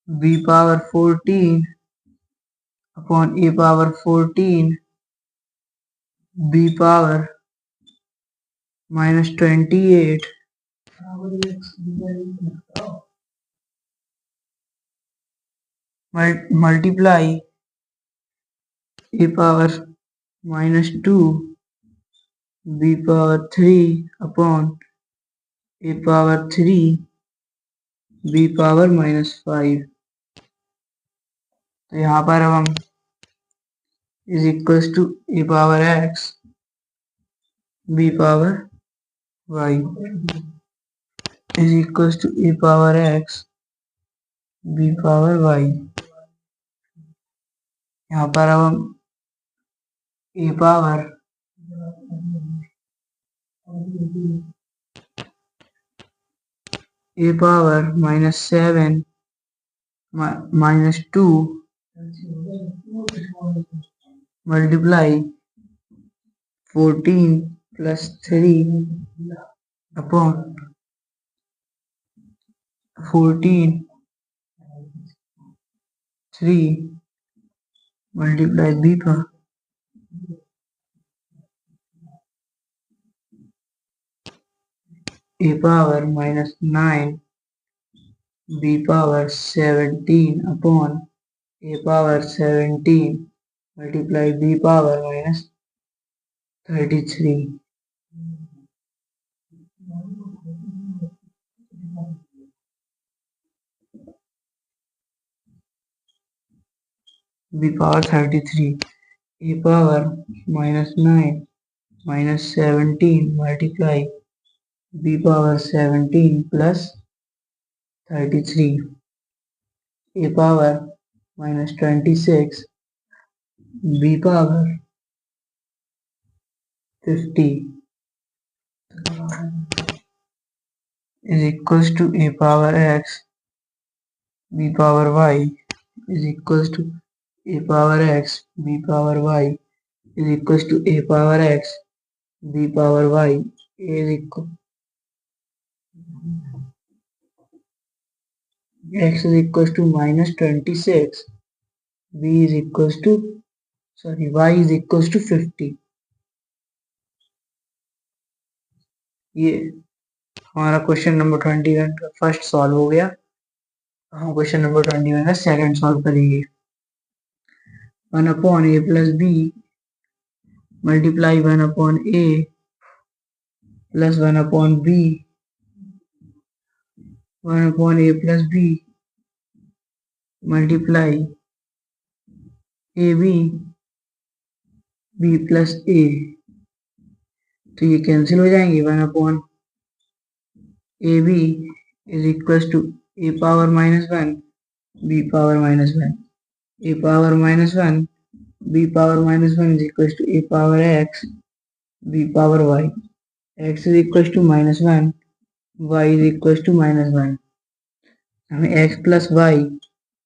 b power 14 upon a power 14 b power minus 28 multiply a power minus 2 b power 3 upon a power 3 b power minus 5। तो यहाँ पर अब हम is equals to A power x b power y is equals to A power x b power y. यहाँ पर अब हम a power minus 7 minus 2 multiply 14 plus 3 upon 14 3 multiply b पर a power minus 9 b power 17 upon a power 17 multiply b power minus 33। b power 33 a power minus 9 minus 17 multiply b power 17 plus 33 a power minus 26 b power 50 is equals to a power x b power y is equals to a power x b power y is equals to a power x b power y is equal x is equals to minus 26 b is equals to y is equals to 50। ये हमारा question number 21 का first solve हो गया। हम question number 21 का second solve करेंगे। 1 upon A plus B multiply 1 upon A plus 1 upon b 1 upon A plus B multiply a B plus ए, तो ये कैंसिल हो जाएंगे। 1 upon a b is equal to A power minus 1 b power minus 1 a power minus 1 b power minus 1 is equal to A power x b power y x is equal to minus 1 Y is equal to minus 1। हमें x plus Y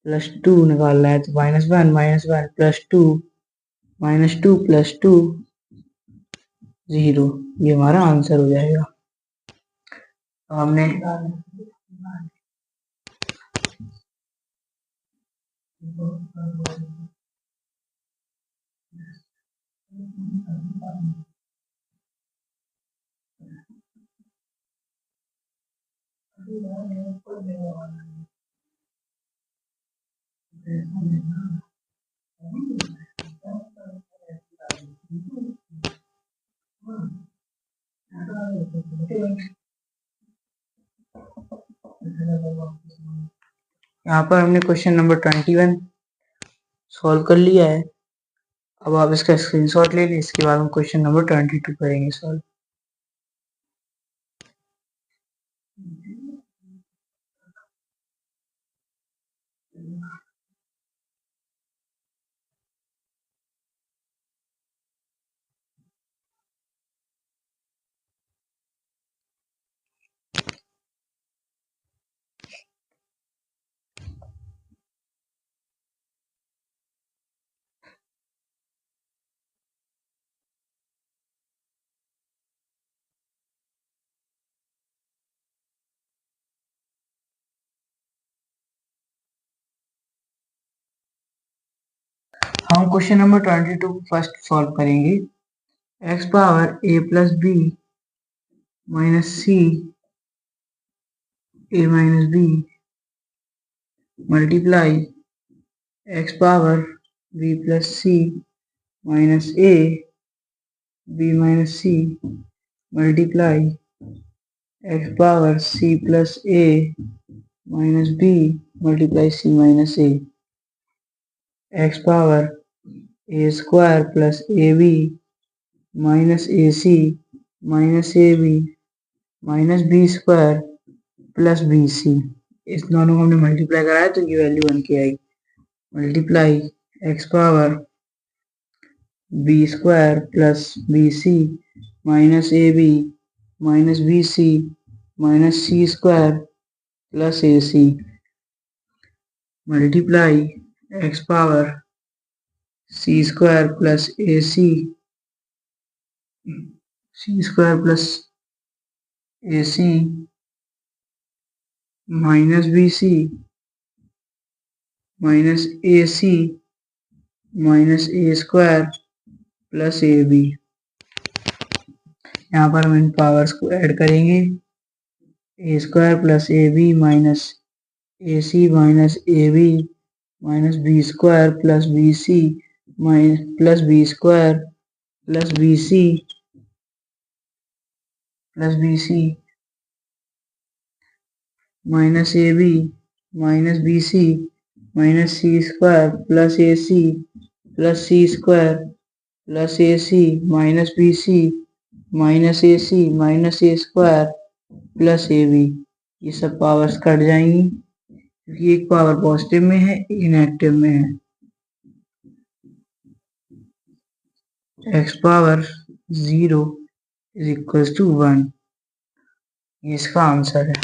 plus 2 निकालना है, तो minus one plus two plus two 0, ये हमारा answer हो जाएगा। तो हमने यहाँ पर हमने क्वेश्चन नंबर 21 सॉल्व कर लिया है। अब आप इसका स्क्रीनशॉट ले लें, इसके बाद हम क्वेश्चन नंबर 22 करेंगे सॉल्व। हम क्वेश्चन नंबर 22 को फर्स्ट सॉल्व करेंगे। X power A plus B minus C A minus B multiply x power B plus c minus A B minus C multiply x power C plus a minus B multiply c minus A x power A square plus A B minus A c minus A B minus B square plus b c. इस दोनों को हमने multiply कराया तो ये value बन के आएगी multiply x power B square plus b C minus A B minus B C minus C square plus a c multiply x power C square plus a c square plus a c minus B C minus A c minus A square plus A b. यहाँ पर हम इन powers को add करेंगे। A square plus A B minus A c minus A B minus B square plus b C minus plus B square plus b c plus b C minus A B minus B C minus C square plus a c plus C square plus a c minus B C minus A c minus A square plus A b. ये सब powers cut जाएंगी क्योंकि एक power positive में है एक negative में है। X power 0 is equal to 1, ये इसका आंसर है।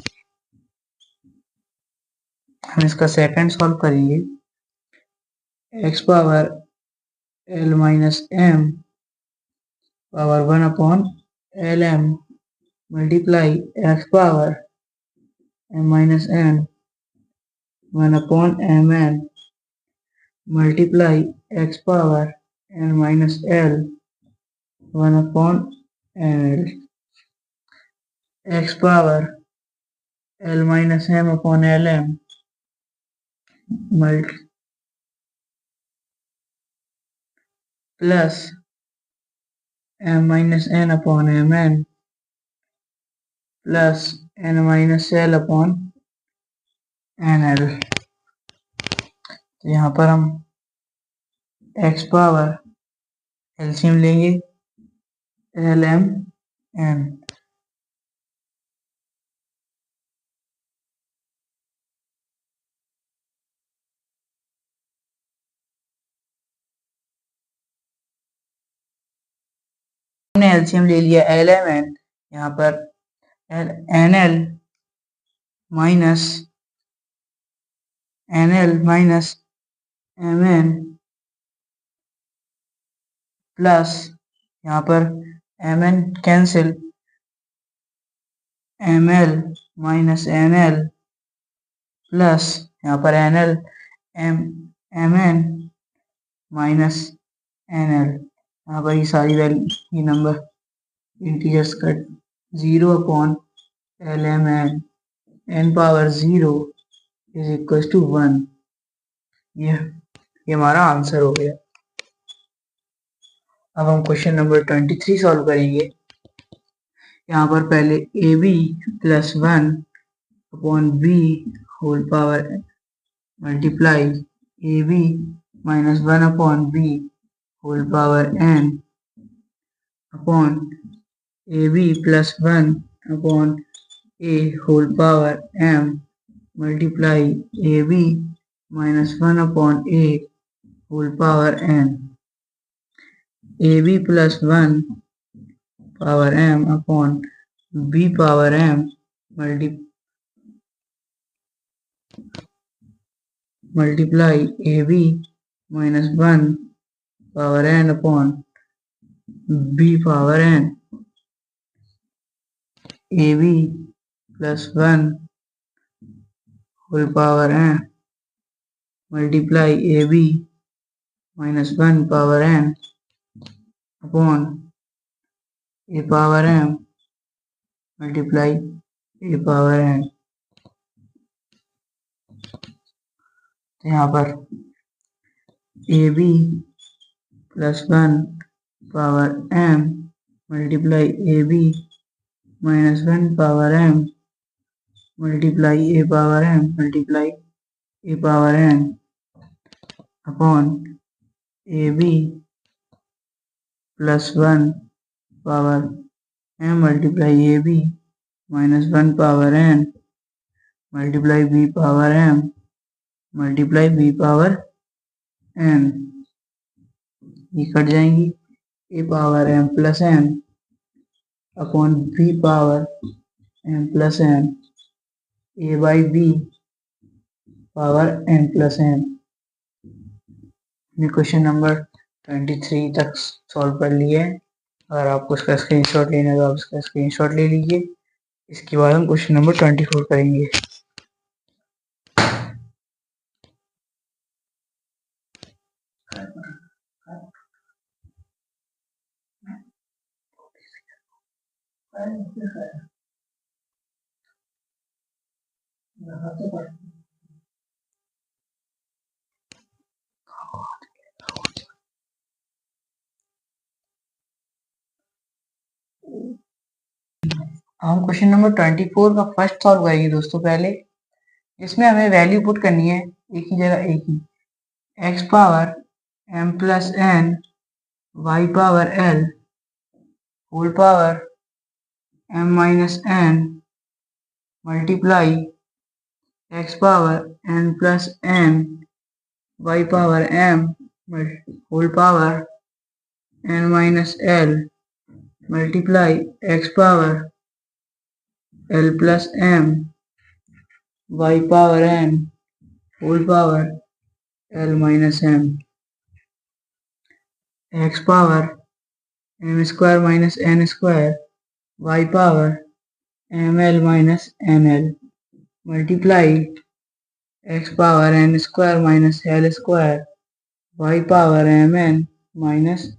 हम इसका सेकंड सॉल्व करेंगे। X power l minus m power 1 upon l m multiply x power m minus n 1 upon m l multiply x power N minus l 1 upon n l. X power l minus m upon l m plus m minus n upon m n plus n minus l upon n l. तो यहाँ पर हम x power LCM लेंगे l m n. हमने LCM ले लिया l m n, यहाँ पर n l minus m n plus यहाँ पर m n cancel m l minus n l plus यहाँ पर n l m n minus n l. यहाँ पर ये सारी वैल्यू ये नंबर इंटीजर्स का 0 upon l m n n power 0 is equal to 1। ये हमारा आंसर हो गया। अब हम क्वेश्चन नंबर 23 सॉल्व करेंगे। यहाँ पर पहले a B plus 1 upon b whole power multiply a B minus 1 upon b whole power N upon a B plus 1 upon a whole power m multiply a B minus 1 upon a whole power n. A B plus 1 power m upon b power m multiply a B minus 1 power N upon b power n. A B plus 1 whole power N multiply a B minus 1 power N upon A power m multiply A power n. तो यहाँ पर a B plus 1 power m multiply a B minus 1 power m multiply A power m multiply A power N upon a B plus 1 power m multiply a B minus 1 power N multiply b power m multiply b power n. ये cut जाएंगी ए power m plus n upon b power m plus n a by b power N plus n. हमने question number 23 तक solve कर लिया है। अगर आपको इसका स्क्रीनशॉट लेना है तो आप इसका स्क्रीनशॉट ले लीजिए। इसके बाद हम क्वेश्चन नंबर 24 करेंगे। हम क्वेश्चन नंबर 24 का फर्स्ट सॉल्व करेंगे दोस्तों पहले, जिसमें हमें वैल्यू पुट करनी है एक ही जगह, एक ही x power m plus n y power l whole power m minus n multiply x power n plus n y power m whole power n minus l multiply x power l plus m y power n whole power l minus m x power m square minus n square y power ml minus ml multiply x power n square minus l square y power mn minus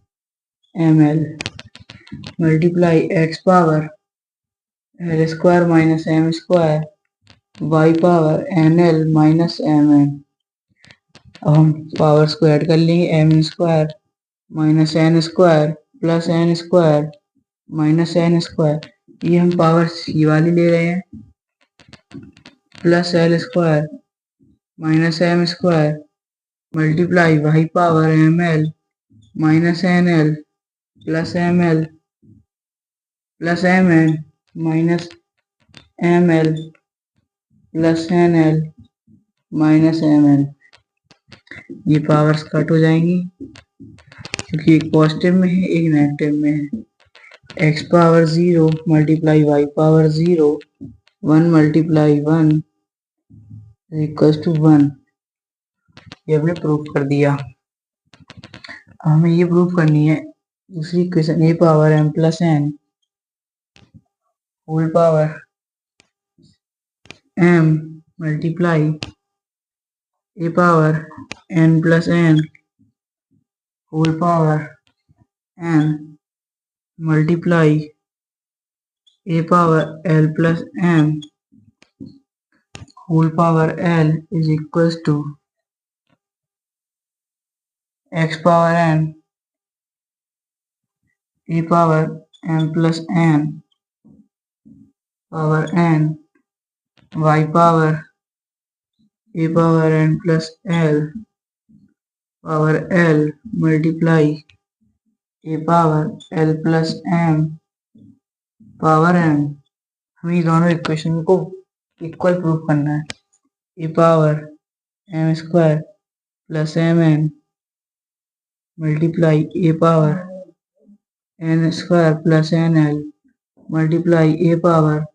ml multiply x power l square minus m square y power nl minus mn। अब हम powers को add कर लेंगे, m square minus n square plus n square minus n square, ये हम पावर्स ये वाली ले रहे हैं, plus l square minus m square multiply y power ml minus nl plus ml plus mn minus ml plus nl minus ml। ये powers cut हो जाएंगी क्योंकि एक पॉजिटिव में है एक नेगेटिव में है। X power 0 multiply y power 0 1 multiply 1 equals to 1। ये हमने प्रूफ कर दिया। हमें ये प्रूफ करनी है दूसरी equation, a power m plus n whole power m multiply A power n plus n whole power n multiply A power l plus m whole power l is equals to x power n a power m plus n power n y power a power n plus l power l multiply A power l plus m power m। हमें दोनों equation को equal proof करना है। A power m square plus mn multiply A power n square plus nl multiply A power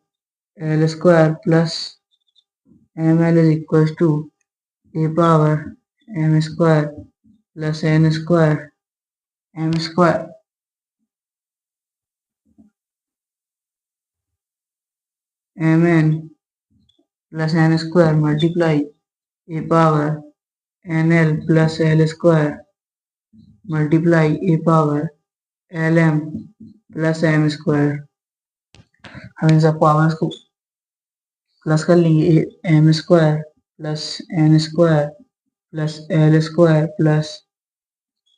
l square plus ml is equal to A power m square plus n square m square mn plus n square multiply A power nl plus l square multiply A power lm plus m square. हम इन सब powers को plus कर लेंगे, m square plus n square plus l square plus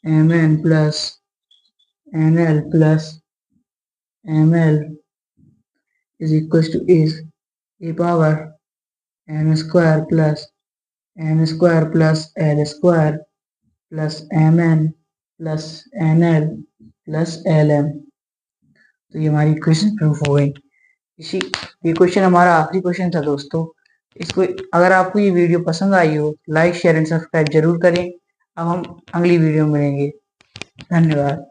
mn plus nl plus ml is equal two is a power m square plus n square plus l square plus mn plus nl plus lm। तो ये हमारी equation proof हो गई। ये question हमारा आखिरी question था दोस्तों। इसको अगर आपको ये वीडियो पसंद आई हो लाइक शेयर एंड सब्सक्राइब जरूर करें। अब हम अगली वीडियो में मिलेंगे। धन्यवाद।